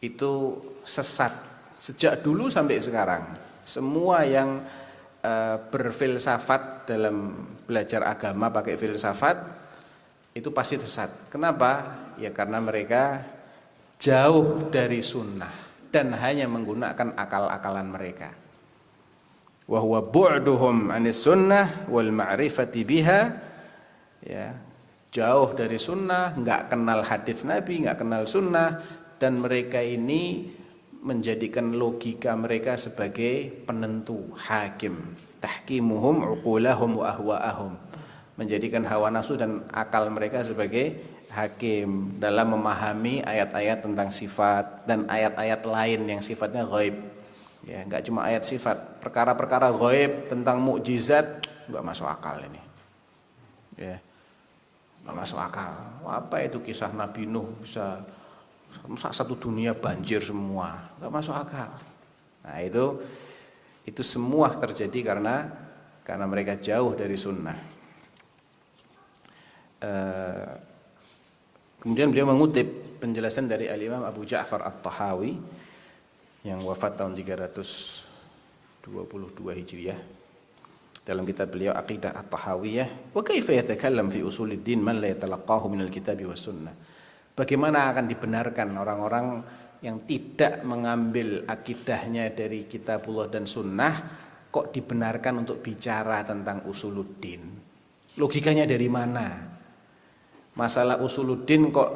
Speaker 1: itu sesat sejak dulu sampai sekarang. Semua yang berfilsafat dalam belajar agama pakai filsafat itu pasti sesat. Kenapa? Ya karena mereka jauh dari sunnah dan hanya menggunakan akal-akalan mereka. Wa huwa bu'duhum 'anis sunnah wal ma'rifati biha, ya, jauh dari sunnah, enggak kenal hadis Nabi, enggak kenal sunnah, dan mereka ini menjadikan logika mereka sebagai penentu, hakim, tahkimuhum uqulahum wa ahwa'ahum, menjadikan hawa nafsu dan akal mereka sebagai hakim dalam memahami ayat-ayat tentang sifat dan ayat-ayat lain yang sifatnya ghaib. Ya, enggak cuma ayat sifat, perkara-perkara ghaib tentang mukjizat enggak masuk akal ini. Ya. Enggak masuk akal. Apa itu kisah Nabi Nuh bisa satu dunia banjir semua? Enggak masuk akal. Nah, itu semua terjadi karena mereka jauh dari sunnah. Kemudian beliau mengutip penjelasan dari Al-Imam Abu Ja'far At-Tahawi yang wafat tahun 322 Hijriah. dalam kitab beliau Aqidah At-Tahawiyah, wa kaifa yatakallam fi usuluddin man la yatalaqahu minal kitabi was sunnah. Bagaimana akan dibenarkan orang-orang yang tidak mengambil akidahnya dari kitabullah dan sunnah kok dibenarkan untuk bicara tentang usuluddin? Logikanya dari mana? Masalah usuluddin kok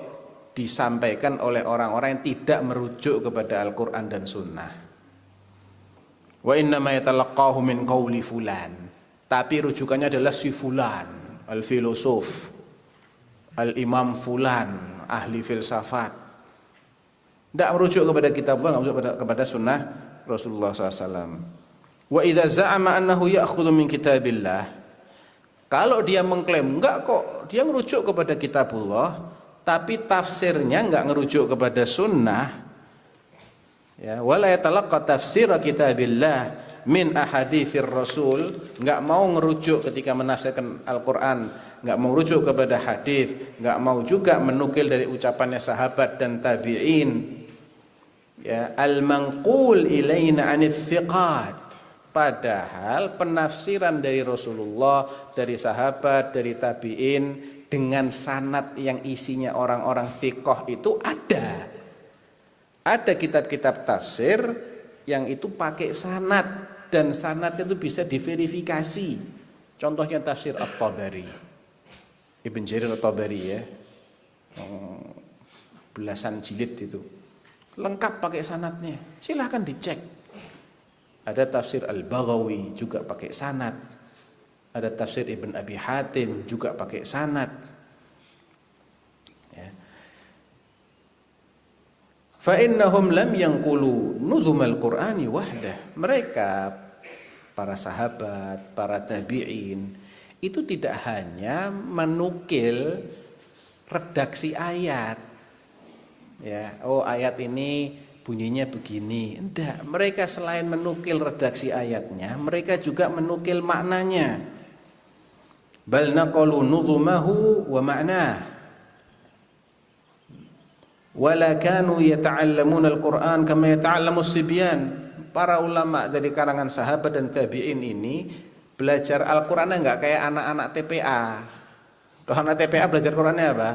Speaker 1: disampaikan oleh orang-orang yang tidak merujuk kepada Al-Quran dan sunnah. Wa innama yatalaqahu min qawli fulan. Tapi rujukannya adalah si fulan, al-filosof, al-imam fulan, ahli filsafat. Tidak merujuk kepada kitab Allah, merujuk kepada sunnah Rasulullah SAW. Wa idza za'ama annahu ya'khudhu min kitabillah. Kalau dia mengklaim enggak kok, dia merujuk kepada kitabullah, tapi tafsirnya enggak merujuk kepada sunnah. Ya, wala yatalaqqa tafsir kitabillah min ahaditsir rasul, enggak mau ngerujuk ketika menafsirkan Al-Qur'an, enggak mau merujuk kepada hadis, enggak mau juga menukil dari ucapannya sahabat dan tabi'in. Ya, al-manqul ilaina 'anits thiqat. Padahal penafsiran dari Rasulullah, dari sahabat, dari tabi'in dengan sanad yang isinya orang-orang thiqah itu ada. Ada kitab-kitab tafsir yang itu pakai sanad dan sanad itu bisa diverifikasi. Contohnya tafsir At-Tabari, Ibn Jarir At-Tabari ya, belasan jilid itu, lengkap pakai sanadnya. Silahkan dicek. Ada tafsir Al-Baghawi juga pakai sanad. Ada tafsir Ibn Abi Hatim juga pakai sanad. Ya. Fa innahum lam yanqulu nudhumal Qur'ani wahdah. Mereka para sahabat, para tabi'in itu tidak hanya menukil redaksi ayat. Ya, oh ayat ini bunyinya begini. Enggak, mereka selain menukil redaksi ayatnya, mereka juga menukil maknanya. Bal naqalu nudhumahu wa ma'nah. Wala kanu yata'allamuna al-Qur'an kama yata'allamu as-sibyan. Para ulama dari kalangan sahabat dan tabi'in ini belajar Al-Qur'an enggak kayak anak-anak TPA. Kalau anak TPA belajar Qur'annya apa?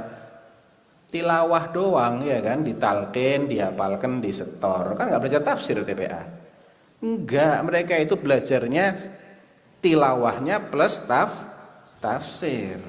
Speaker 1: Tilawah doang ya kan, ditalkin, dihafalkan, disetor. Kan enggak belajar tafsir TPA. Enggak, mereka itu belajarnya tilawahnya plus tafsir.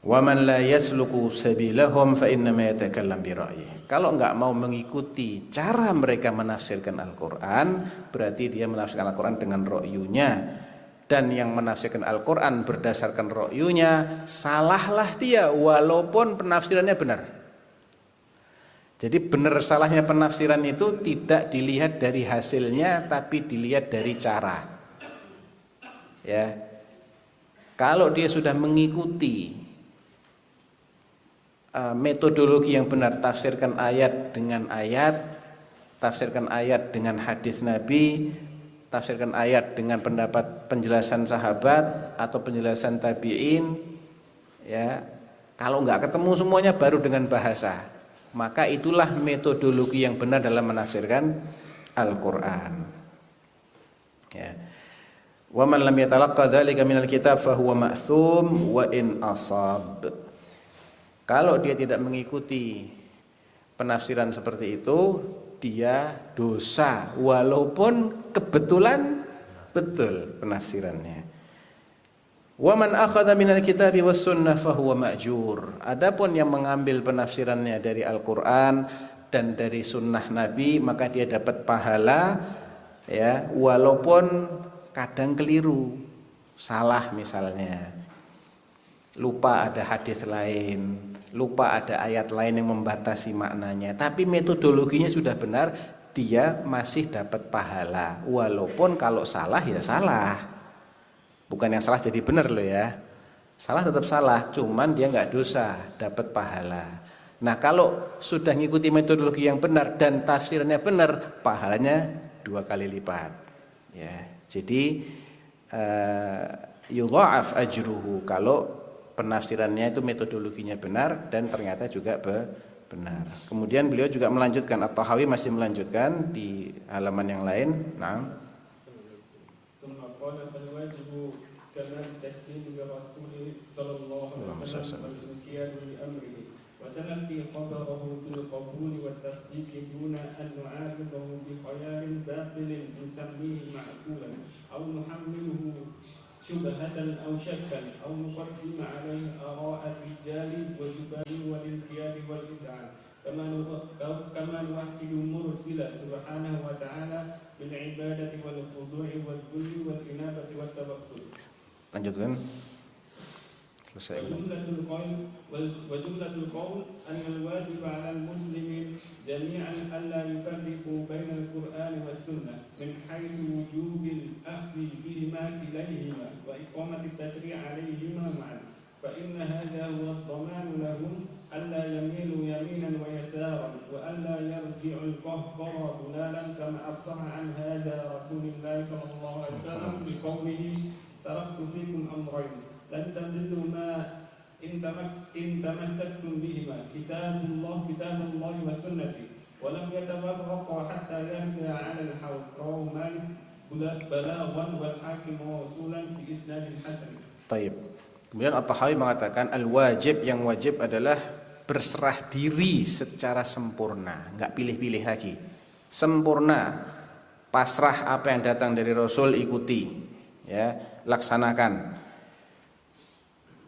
Speaker 1: Wa man la yasluku sabilahum fa innama yatakallam bi ra'yihi. Kalau enggak mau mengikuti cara mereka menafsirkan Al-Qur'an, berarti dia menafsirkan Al-Qur'an dengan ra'yunya. Dan yang menafsirkan Al-Qur'an berdasarkan ra'yunya, salahlah dia walaupun penafsirannya benar. Jadi benar salahnya penafsiran itu tidak dilihat dari hasilnya, tapi dilihat dari cara. Ya. Kalau dia sudah mengikuti metodologi yang benar, tafsirkan ayat dengan ayat, tafsirkan ayat dengan hadis Nabi, tafsirkan ayat dengan pendapat penjelasan sahabat atau penjelasan tabi'in, ya. Kalau enggak ketemu semuanya baru dengan bahasa, maka itulah metodologi yang benar dalam menafsirkan Al-Qur'an. Ya. Wa man lam yatalaqqa dzalika minal kitab fa huwa ma'thum wa in asab. Kalau dia tidak mengikuti penafsiran seperti itu, dia dosa walaupun kebetulan betul penafsirannya. Wa man akhadha minal kitabi was sunnah fa huwa ma'jur. Adapun yang mengambil penafsirannya dari Al-Qur'an dan dari sunnah Nabi, maka dia dapat pahala ya, walaupun kadang keliru, salah misalnya. Lupa ada hadis lain, lupa ada ayat lain yang membatasi maknanya, tapi metodologinya sudah benar, dia masih dapat pahala. Walaupun kalau salah ya salah, bukan yang salah jadi benar loh ya, salah tetap salah, cuman dia nggak dosa, dapat pahala. Nah kalau sudah ngikuti metodologi yang benar dan tafsirnya benar, pahalanya 2 kali lipat. Ya, jadi yudha'af ajruhu kalau penafsirannya itu metodologinya benar dan ternyata juga benar. Kemudian beliau juga melanjutkan, At-Tahawi masih melanjutkan di halaman yang lain. Nah,
Speaker 2: ثم قال كمال التسليم للرسول صلى الله عليه وسلم والانقياد لأمره وتلقي خبره بالقبول والتصديق دون أن نعارضه بخيال باطل نسميه معقولا أو نحمله شبهة أو شكا أو نقدم عليه آراء الرجال والجبال والانقياد والإذعان كما نوحد المرسل سبحانه وتعالى بالعبادة والخضوع والذل والإنابة والتوكل.
Speaker 1: Lanjutkan. Selesai.
Speaker 2: وجملة القول أن الواجب على المسلمين جميعا ألا يفرقوا بين القرآن والسنة من حيث وجوب الأخذ بهما كليهما وإقامة التشريع عليهما معا فإن هذا هو الضمان لهم ألا يميلوا يمينا ويسارا وألا يرجع القهقر ضلالا كما أفصح عن هذا رسول الله صلى الله عليه وسلم بقوله تركت فيكم أمرين لن تضلوا ما إن تمسكتم بهما كتاب الله وسنتي ولم يتفرقا حتى يرجع على الحوض رواه مالك بلاغا والحاكم موصولا بإسناد حسن.
Speaker 1: Taib. Kemudian At-Tahawi mengatakan al-wajib, yang wajib adalah berserah diri secara sempurna, nggak pilih-pilih lagi, sempurna, pasrah apa yang datang dari Rasul ikuti, ya, laksanakan.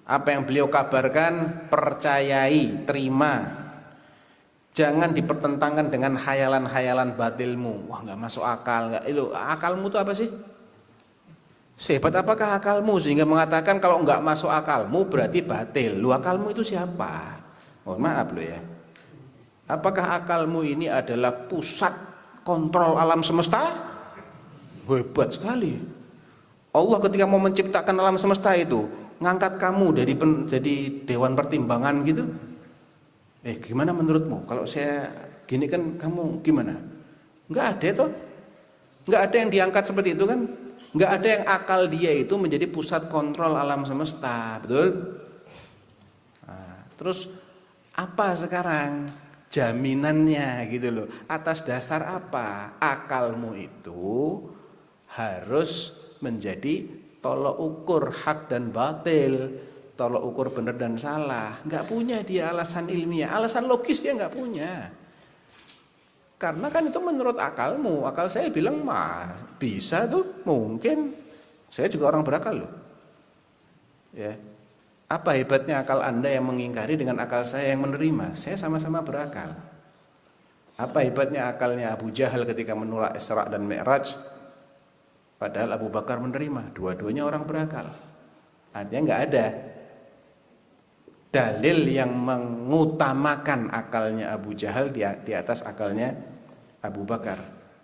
Speaker 1: Apa yang beliau kabarkan percayai, terima. Jangan dipertentangkan dengan khayalan-khayalan batilmu. Wah, nggak masuk akal, nggak. Itu akalmu itu apa sih? Sehebat apakah akalmu sehingga mengatakan kalau nggak masuk akalmu berarti batil? Lu akalmu itu siapa? Mohon maaf lo ya. Apakah akalmu ini adalah pusat kontrol alam semesta? Hebat sekali. Allah ketika mau menciptakan alam semesta itu ngangkat kamu dari jadi dewan pertimbangan gitu. Gimana menurutmu? Kalau saya gini kan kamu gimana? Nggak ada toh. Nggak ada yang diangkat seperti itu kan. Nggak ada yang akal dia itu menjadi pusat kontrol alam semesta, betul? Nah, terus apa sekarang jaminannya gitu loh? Atas dasar apa? Akalmu itu harus menjadi tolok ukur hak dan batil, tolok ukur benar dan salah. Nggak punya dia alasan ilmiah, alasan logis dia nggak punya. Karena kan itu menurut akalmu. Akal saya bilang mah bisa tuh, mungkin. Saya juga orang berakal loh. Ya. Apa hebatnya akal Anda yang mengingkari dengan akal saya yang menerima? Saya sama-sama berakal. Apa hebatnya akalnya Abu Jahal ketika menolak Isra dan Mi'raj? Padahal Abu Bakar menerima. Dua-duanya orang berakal. Artinya nggak ada dalil yang mengutamakan akalnya Abu Jahal di atas akalnya Abu Bakar.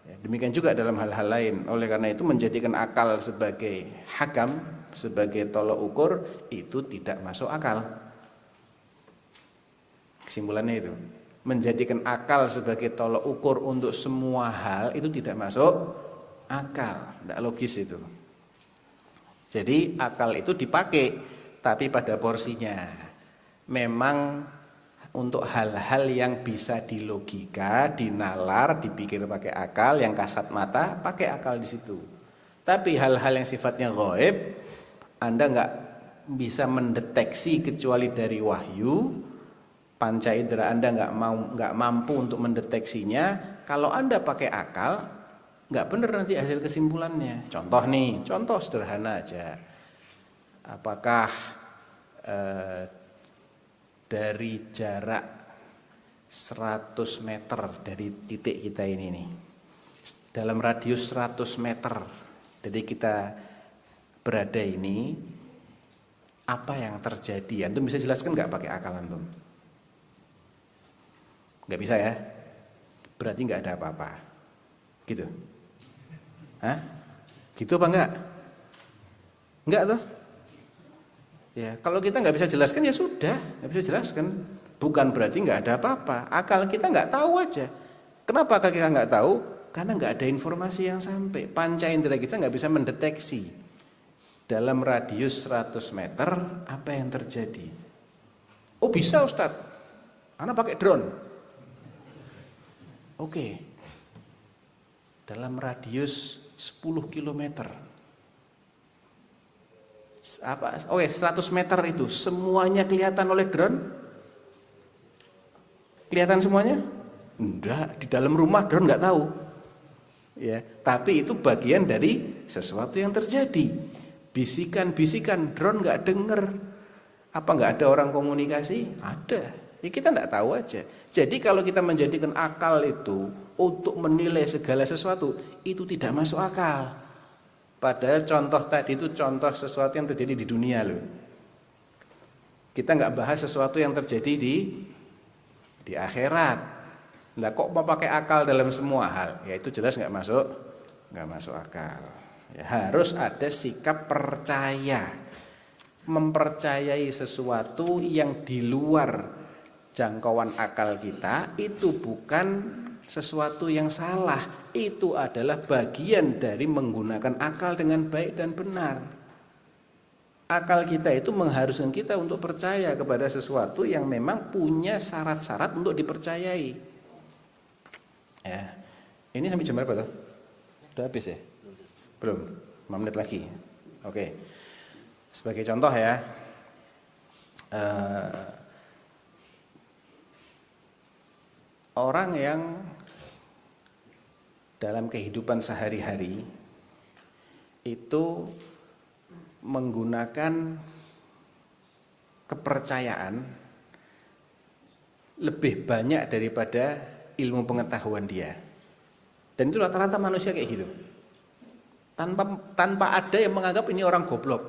Speaker 1: Ya, demikian juga dalam hal-hal lain. Oleh karena itu menjadikan akal sebagai hakam, sebagai tolok ukur itu tidak masuk akal. Kesimpulannya itu, menjadikan akal sebagai tolok ukur untuk semua hal itu tidak masuk akal, tidak logis itu. Jadi akal itu dipakai, tapi pada porsinya. Memang untuk hal-hal yang bisa dilogika, dinalar, dipikir pakai akal, yang kasat mata, pakai akal di situ. Tapi hal-hal yang sifatnya ghaib, Anda nggak bisa mendeteksi kecuali dari wahyu. Panca indera Anda nggak mampu untuk mendeteksinya. Kalau Anda pakai akal, nggak benar nanti hasil kesimpulannya. Contoh nih, contoh sederhana aja. Apakah dari jarak 100 meter dari titik kita ini nih, dalam radius 100 meter dari kita berada ini, apa yang terjadi? Antum bisa jelaskan nggak pakai akal antum? Nggak bisa ya? Berarti nggak ada apa-apa, gitu. Hah? Gitu apa enggak? Enggak tuh? Ya, kalau kita nggak bisa jelaskan ya sudah, nggak bisa jelaskan. Bukan berarti nggak ada apa-apa. Akal kita nggak tahu aja. Kenapa akal kita nggak tahu? Karena nggak ada informasi yang sampai. Panca indera kita nggak bisa mendeteksi dalam radius 100 meter apa yang terjadi. Oh bisa Ustadz, anak pakai drone. Oke. Dalam radius 10 km. Oke, 100 meter itu semuanya kelihatan oleh drone? Kelihatan semuanya? Enggak, di dalam rumah drone nggak tahu. Ya, tapi itu bagian dari sesuatu yang terjadi. Bisikan-bisikan drone nggak dengar. Apa nggak ada orang komunikasi? Ada. Ya kita nggak tahu aja. Jadi kalau kita menjadikan akal itu untuk menilai segala sesuatu, itu tidak masuk akal. Padahal contoh tadi itu contoh sesuatu yang terjadi di dunia loh. Kita nggak bahas sesuatu yang terjadi di akhirat. Lah kok mau pakai akal dalam semua hal? Ya itu jelas nggak masuk akal. Ya, harus ada sikap percaya, mempercayai sesuatu yang di luar jangkauan akal kita itu bukan sesuatu yang salah. Itu adalah bagian dari menggunakan akal dengan baik dan benar. Akal kita itu mengharuskan kita untuk percaya kepada sesuatu yang memang punya syarat-syarat untuk dipercayai. Ya. Ini sampai jam berapa tuh? Udah habis ya? Belum? 5 menit lagi. Oke. Sebagai contoh ya, orang yang dalam kehidupan sehari-hari itu menggunakan kepercayaan lebih banyak daripada ilmu pengetahuan dia. Dan itu rata-rata manusia kayak gitu. Tanpa ada yang menganggap ini orang goblok.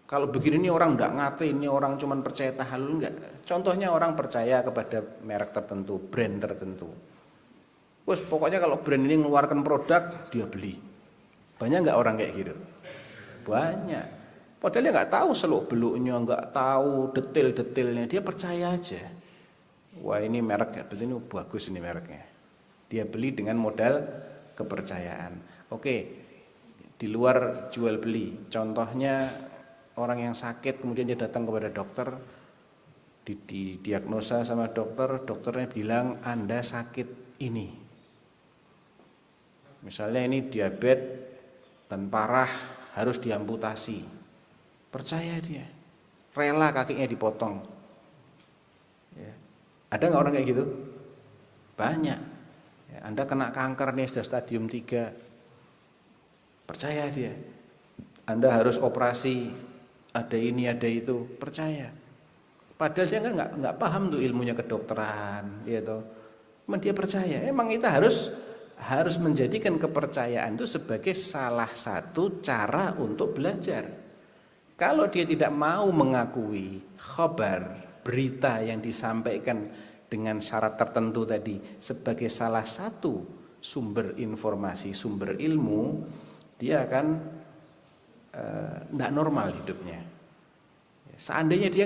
Speaker 1: Kalau begini ini orang enggak ngerti, ini orang cuman percaya tahalul, enggak. Contohnya orang percaya kepada merek tertentu, brand tertentu. Wes pokoknya kalau brand ini mengeluarkan produk, dia beli. Banyak enggak orang kayak gitu? Banyak. Padahal dia enggak tahu seluk-beluknya, enggak tahu detail-detailnya, dia percaya aja. Wah ini merek, betul ini bagus ini mereknya. Dia beli dengan modal kepercayaan. Oke, di luar jual beli. Contohnya orang yang sakit kemudian dia datang kepada dokter, didiagnosa sama dokter, dokternya bilang Anda sakit ini. Misalnya ini diabetes dan parah harus diamputasi. Percaya dia, rela kakinya dipotong. Ya. Ada nggak orang kayak gitu? Banyak. Ya, Anda kena kanker nih sudah stadium 3. Percaya dia. Anda harus operasi, ada ini ada itu, percaya. Padahal saya kan nggak paham tuh ilmunya kedokteran, gitu. Memang dia percaya. Emang kita harus menjadikan kepercayaan itu sebagai salah satu cara untuk belajar. Kalau dia tidak mau mengakui khabar, berita yang disampaikan dengan syarat tertentu tadi sebagai salah satu sumber informasi, sumber ilmu, dia akan tidak normal hidupnya. Seandainya dia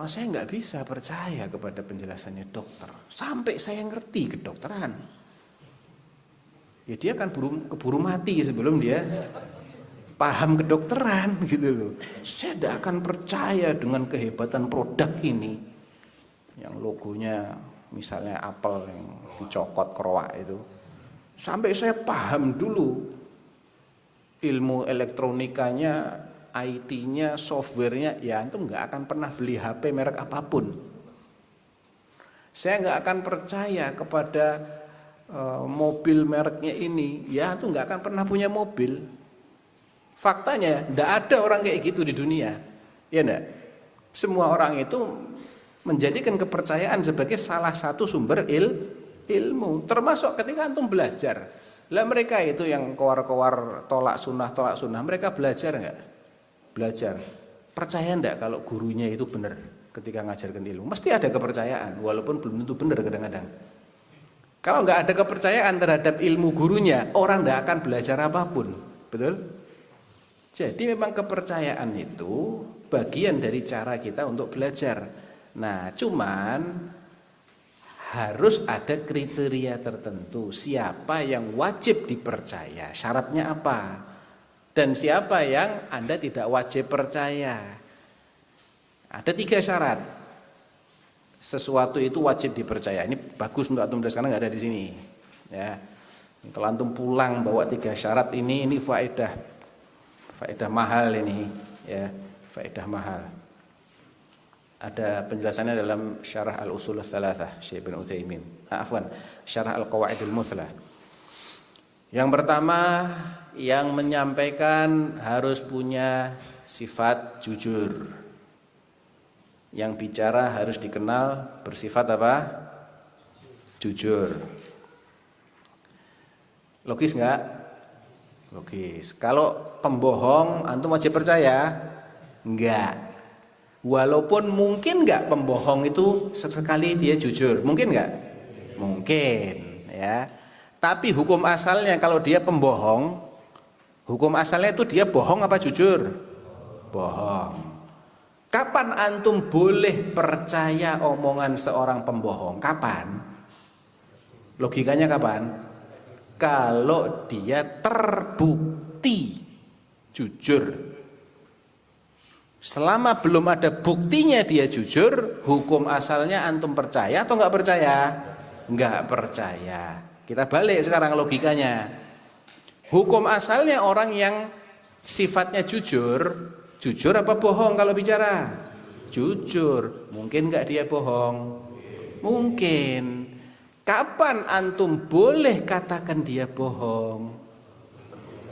Speaker 1: saya nggak bisa percaya kepada penjelasannya dokter sampai saya ngerti kedokteran, ya dia akan keburu mati sebelum dia paham kedokteran gitu loh. Saya tidak akan percaya dengan kehebatan produk ini yang logonya misalnya apel yang dicokot keroak itu sampai saya paham dulu ilmu elektronikanya, IT-nya, softwarenya, ya antum nggak akan pernah beli HP merek apapun. Saya nggak akan percaya kepada mobil mereknya ini, ya antum nggak akan pernah punya mobil. Faktanya, nggak ada orang kayak gitu di dunia, ya enggak? Semua orang itu menjadikan kepercayaan sebagai salah satu sumber ilmu, termasuk ketika antum belajar. Lah mereka itu yang kowar-kowar tolak sunnah, mereka belajar enggak? Belajar. Percaya enggak kalau gurunya itu benar ketika ngajarkan ilmu? Mesti ada kepercayaan, walaupun belum tentu benar kadang-kadang. Kalau enggak ada kepercayaan terhadap ilmu gurunya, orang enggak akan belajar apapun. Betul? Jadi memang kepercayaan itu bagian dari cara kita untuk belajar. Nah, cuman harus ada kriteria tertentu. Siapa yang wajib dipercaya? Syaratnya apa? Dan siapa yang Anda tidak wajib percaya? Ada 3 syarat. Sesuatu itu wajib dipercaya. Ini bagus untuk antum karena nggak ada di sini. Ya. Kalau antum pulang bawa 3 syarat ini faedah mahal ini. ya, faedah mahal. Ada penjelasannya dalam Syarah Al-Usul Ats-Tsalatsah Syekh bin Utsaimin. Syarah Al-Qawaidul Muthlah. Yang pertama, yang menyampaikan harus punya sifat jujur. Yang bicara harus dikenal bersifat apa? Jujur. Logis enggak? Logis. Kalau pembohong antum wajib percaya? Enggak. Walaupun mungkin enggak pembohong itu sesekali dia jujur. Mungkin enggak? Mungkin, ya. Tapi hukum asalnya kalau dia pembohong, hukum asalnya itu dia bohong apa jujur? Bohong. Kapan antum boleh percaya omongan seorang pembohong? Kapan? Logikanya kapan? Kalau dia terbukti jujur. Selama belum ada buktinya dia jujur, hukum asalnya antum percaya atau enggak percaya? Enggak percaya. Kita balik sekarang logikanya. Hukum asalnya orang yang sifatnya jujur, jujur apa bohong kalau bicara? Jujur. Mungkin enggak dia bohong? Mungkin. Kapan antum boleh katakan dia bohong?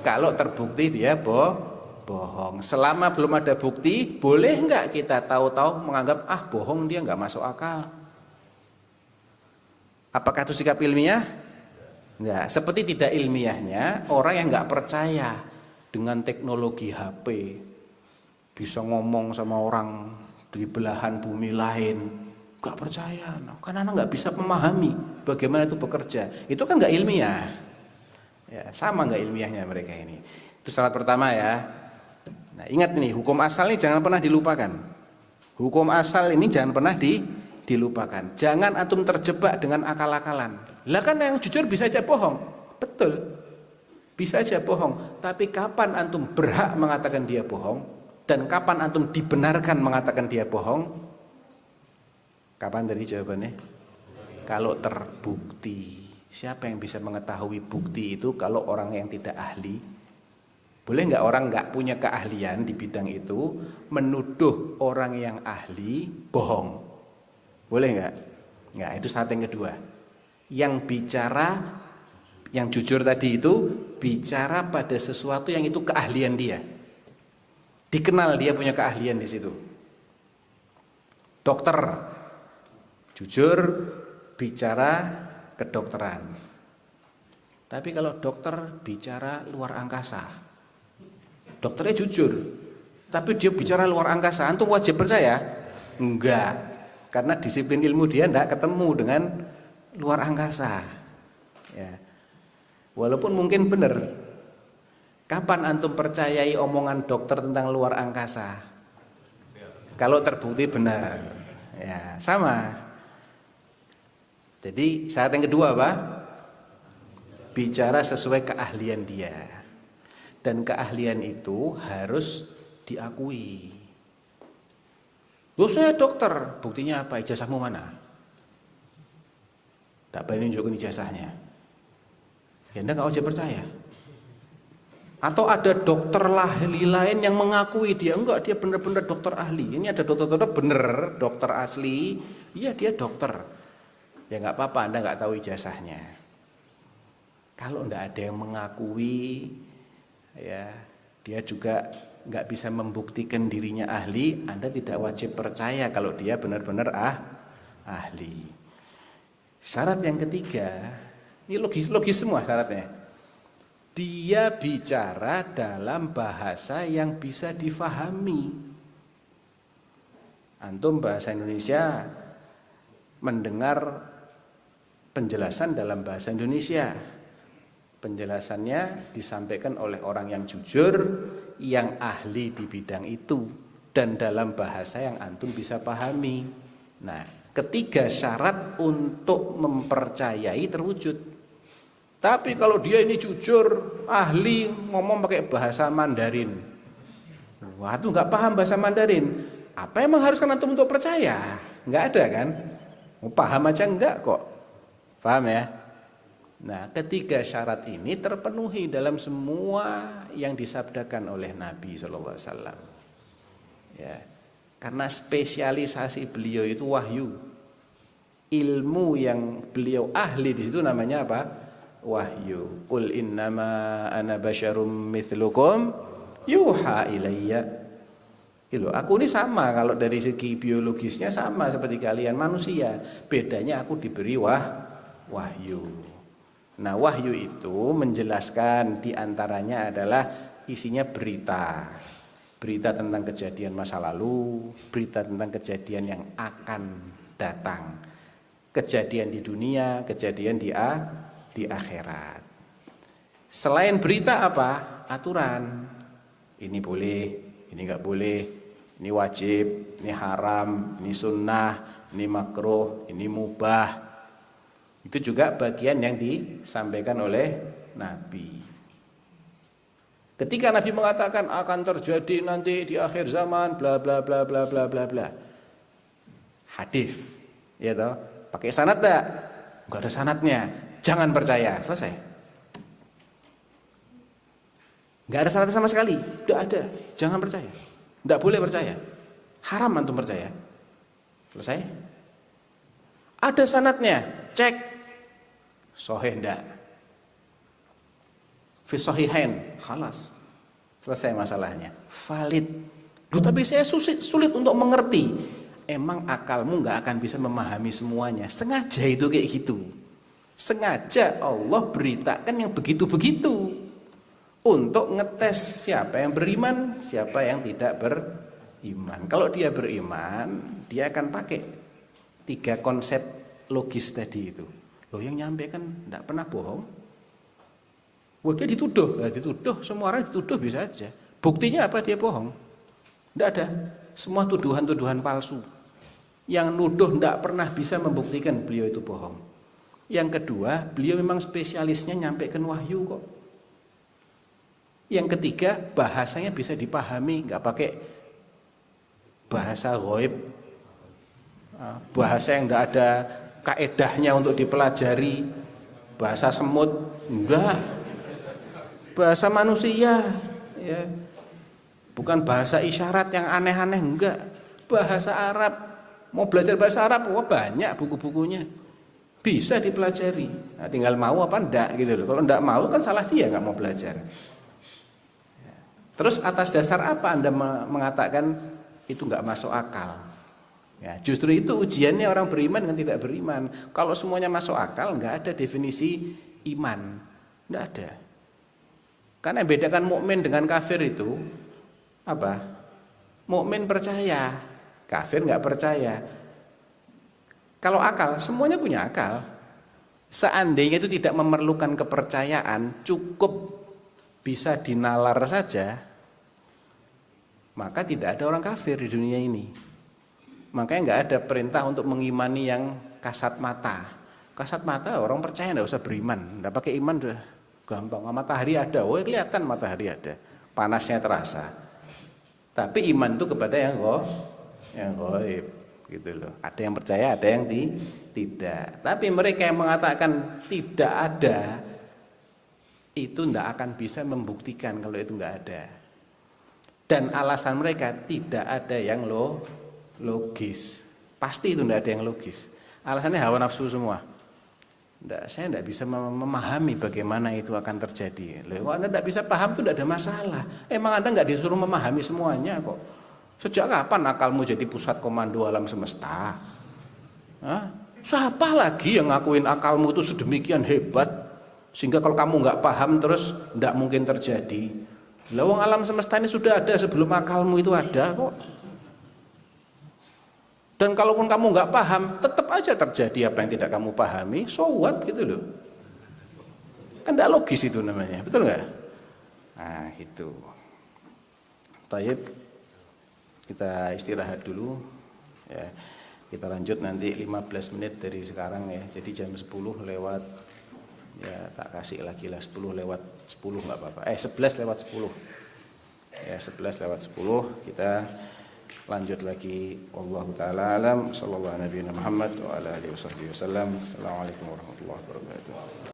Speaker 1: Kalau terbukti dia bohong. Selama belum ada bukti, boleh enggak kita tahu-tahu menganggap bohong dia enggak masuk akal? Apakah itu sikap ilmiah? Enggak. Seperti tidak ilmiahnya orang yang enggak percaya dengan teknologi HP bisa ngomong sama orang di belahan bumi lain. Enggak percaya, karena enggak bisa memahami bagaimana itu bekerja. Itu kan enggak ilmiah. Ya, sama enggak ilmiahnya mereka ini. Itu syarat pertama ya. Nah, ingat nih, hukum asal ini jangan pernah dilupakan. Hukum asal ini jangan pernah dilupakan. Jangan antum terjebak dengan akal-akalan. Lah kan yang jujur bisa aja bohong. Betul. Bisa aja bohong. Tapi kapan antum berhak mengatakan dia bohong? Dan kapan antum dibenarkan mengatakan dia bohong? Kapan tadi jawabannya? Kalau terbukti. Siapa yang bisa mengetahui bukti itu kalau orang yang tidak ahli? Boleh nggak orang nggak punya keahlian di bidang itu menuduh orang yang ahli bohong? Boleh nggak? Nggak, itu syarat yang kedua. Yang bicara, yang jujur tadi itu bicara pada sesuatu yang itu keahlian dia. Dikenal dia punya keahlian di situ. Dokter, jujur bicara kedokteran. Tapi kalau dokter bicara luar angkasa, dokternya jujur, tapi dia bicara luar angkasa, antum wajib percaya? Enggak, karena disiplin ilmu dia enggak ketemu dengan luar angkasa. Ya. Walaupun mungkin benar. Kapan antum percayai omongan dokter tentang luar angkasa? Kalau terbukti benar. Ya, sama. Jadi syarat yang kedua apa? Bicara sesuai keahlian dia. Dan keahlian itu harus diakui. Loh, saya dokter, buktinya apa? Ijazahmu mana? Tak boleh nunjukin ijazahnya. Ya Anda nggak wajib percaya. Atau ada dokter ahli lain yang mengakui dia enggak, dia benar-benar dokter ahli. Ini ada dokter-dokter bener, dokter asli. Iya dia dokter. Ya nggak apa-apa, Anda nggak tahu ijazahnya. Kalau enggak ada yang mengakui, ya dia juga nggak bisa membuktikan dirinya ahli, Anda tidak wajib percaya kalau dia benar-benar ahli. Syarat yang ketiga, ini logis semua syaratnya. Dia bicara dalam bahasa yang bisa difahami. Antum bahasa Indonesia mendengar penjelasan dalam bahasa Indonesia. Penjelasannya disampaikan oleh orang yang jujur, yang ahli di bidang itu, dan dalam bahasa yang antum bisa pahami. Nah, ketiga syarat untuk mempercayai terwujud. Tapi kalau dia ini jujur, ahli, ngomong pakai bahasa Mandarin, wah itu nggak paham bahasa Mandarin, apa yang mengharuskan antum untuk percaya? Nggak ada kan? Paham aja enggak kok. Paham ya? Nah, ketiga syarat ini terpenuhi dalam semua yang disabdakan oleh Nabi SAW. Ya. Karena spesialisasi beliau itu wahyu. Ilmu yang beliau ahli di situ namanya apa? Wahyu. Qul innama ana basyarum mithlukum yuha ilayya. Aku ini sama, kalau dari segi biologisnya sama seperti kalian manusia. Bedanya aku diberi wahyu. Nah, wahyu itu menjelaskan diantaranya adalah isinya berita. Berita tentang kejadian masa lalu, berita tentang kejadian yang akan datang. Kejadian di dunia, kejadian di akhirat. Selain berita apa? Aturan. Ini boleh, ini enggak boleh, ini wajib, ini haram, ini sunnah, ini makruh, ini mubah. Itu juga bagian yang disampaikan oleh Nabi. Ketika Nabi mengatakan akan terjadi nanti di akhir zaman bla bla bla bla bla bla bla. Hadis, ya toh. Pakai sanad enggak? Enggak ada sanadnya. Jangan percaya. Selesai. Enggak ada sanadnya sama sekali. Enggak ada. Jangan percaya. Enggak boleh percaya. Haram antum percaya. Selesai. Ada sanadnya. Cek. Sahih enggak? Fi sahihain, khalas. Selesai masalahnya. Valid. Tapi saya sulit untuk mengerti. Emang akalmu nggak akan bisa memahami semuanya. Sengaja itu kayak gitu. Sengaja Allah beritakan yang begitu-begitu. Untuk ngetes siapa yang beriman, siapa yang tidak beriman. Kalau dia beriman, dia akan pakai 3 konsep logis tadi itu. Loh, yang nyampaikan nggak pernah bohong. Wah, dia dituduh, semua orang dituduh bisa aja. Buktinya apa? Dia bohong. Tidak ada. Semua tuduhan-tuduhan palsu. Yang nuduh tidak pernah bisa membuktikan beliau itu bohong. Yang kedua, beliau memang spesialisnya nyampaikan wahyu kok. Yang ketiga, bahasanya bisa dipahami, nggak pakai bahasa ghaib, bahasa yang tidak ada kaedahnya untuk dipelajari, bahasa semut, enggak. Bahasa manusia, ya. Bukan bahasa isyarat yang aneh-aneh, enggak. Bahasa Arab. Mau belajar bahasa Arab, wah banyak buku-bukunya. Bisa dipelajari. Nah, tinggal mau apa enggak gitu loh. Kalau enggak mau kan salah dia, enggak mau belajar. Terus atas dasar apa Anda mengatakan itu enggak masuk akal? Ya, justru itu ujiannya orang beriman dengan tidak beriman. Kalau semuanya masuk akal, enggak ada definisi iman. Enggak ada. Karena yang bedakan mukmin dengan kafir itu apa? Mukmin percaya, kafir nggak percaya. Kalau akal, semuanya punya akal. Seandainya itu tidak memerlukan kepercayaan, cukup bisa dinalar saja, maka tidak ada orang kafir di dunia ini. Makanya nggak ada perintah untuk mengimani yang kasat mata. Kasat mata orang percaya nggak usah beriman, nggak pakai iman udah gampang. Matahari ada, oh kelihatan matahari ada, panasnya terasa. Tapi iman itu kepada yang ghaib, gitu loh. Ada yang percaya, ada yang tidak. Tapi mereka yang mengatakan tidak ada, itu tidak akan bisa membuktikan kalau itu nggak ada. Dan alasan mereka tidak ada yang logis. Pasti itu tidak ada yang logis. Alasannya hawa nafsu semua. Saya tidak bisa memahami bagaimana itu akan terjadi. Kalau Anda tidak bisa paham itu tidak ada masalah. Emang Anda nggak disuruh memahami semuanya kok. Sejak kapan akalmu jadi pusat komando alam semesta? Hah? Siapa lagi yang ngakuin akalmu itu sedemikian hebat sehingga kalau kamu nggak paham terus tidak mungkin terjadi? Lawang alam semesta ini sudah ada sebelum akalmu itu ada kok. Dan kalaupun kamu nggak paham, tetap aja terjadi apa yang tidak kamu pahami. So what gitu loh. Kan tidak logis itu namanya, betul nggak? Nah itu. Taib, kita istirahat dulu. Ya, kita lanjut nanti 15 menit dari sekarang ya. Jadi jam 10 lewat, ya tak kasih lagi lah 10 lewat 10 nggak apa-apa. 11 lewat 10. Ya 11 lewat 10 kita lanjut lagi. Wallahu taala alam. Sallallahu alaihi Muhammad wa ala alihi wasallam. Assalamualaikum warahmatullahi wabarakatuh.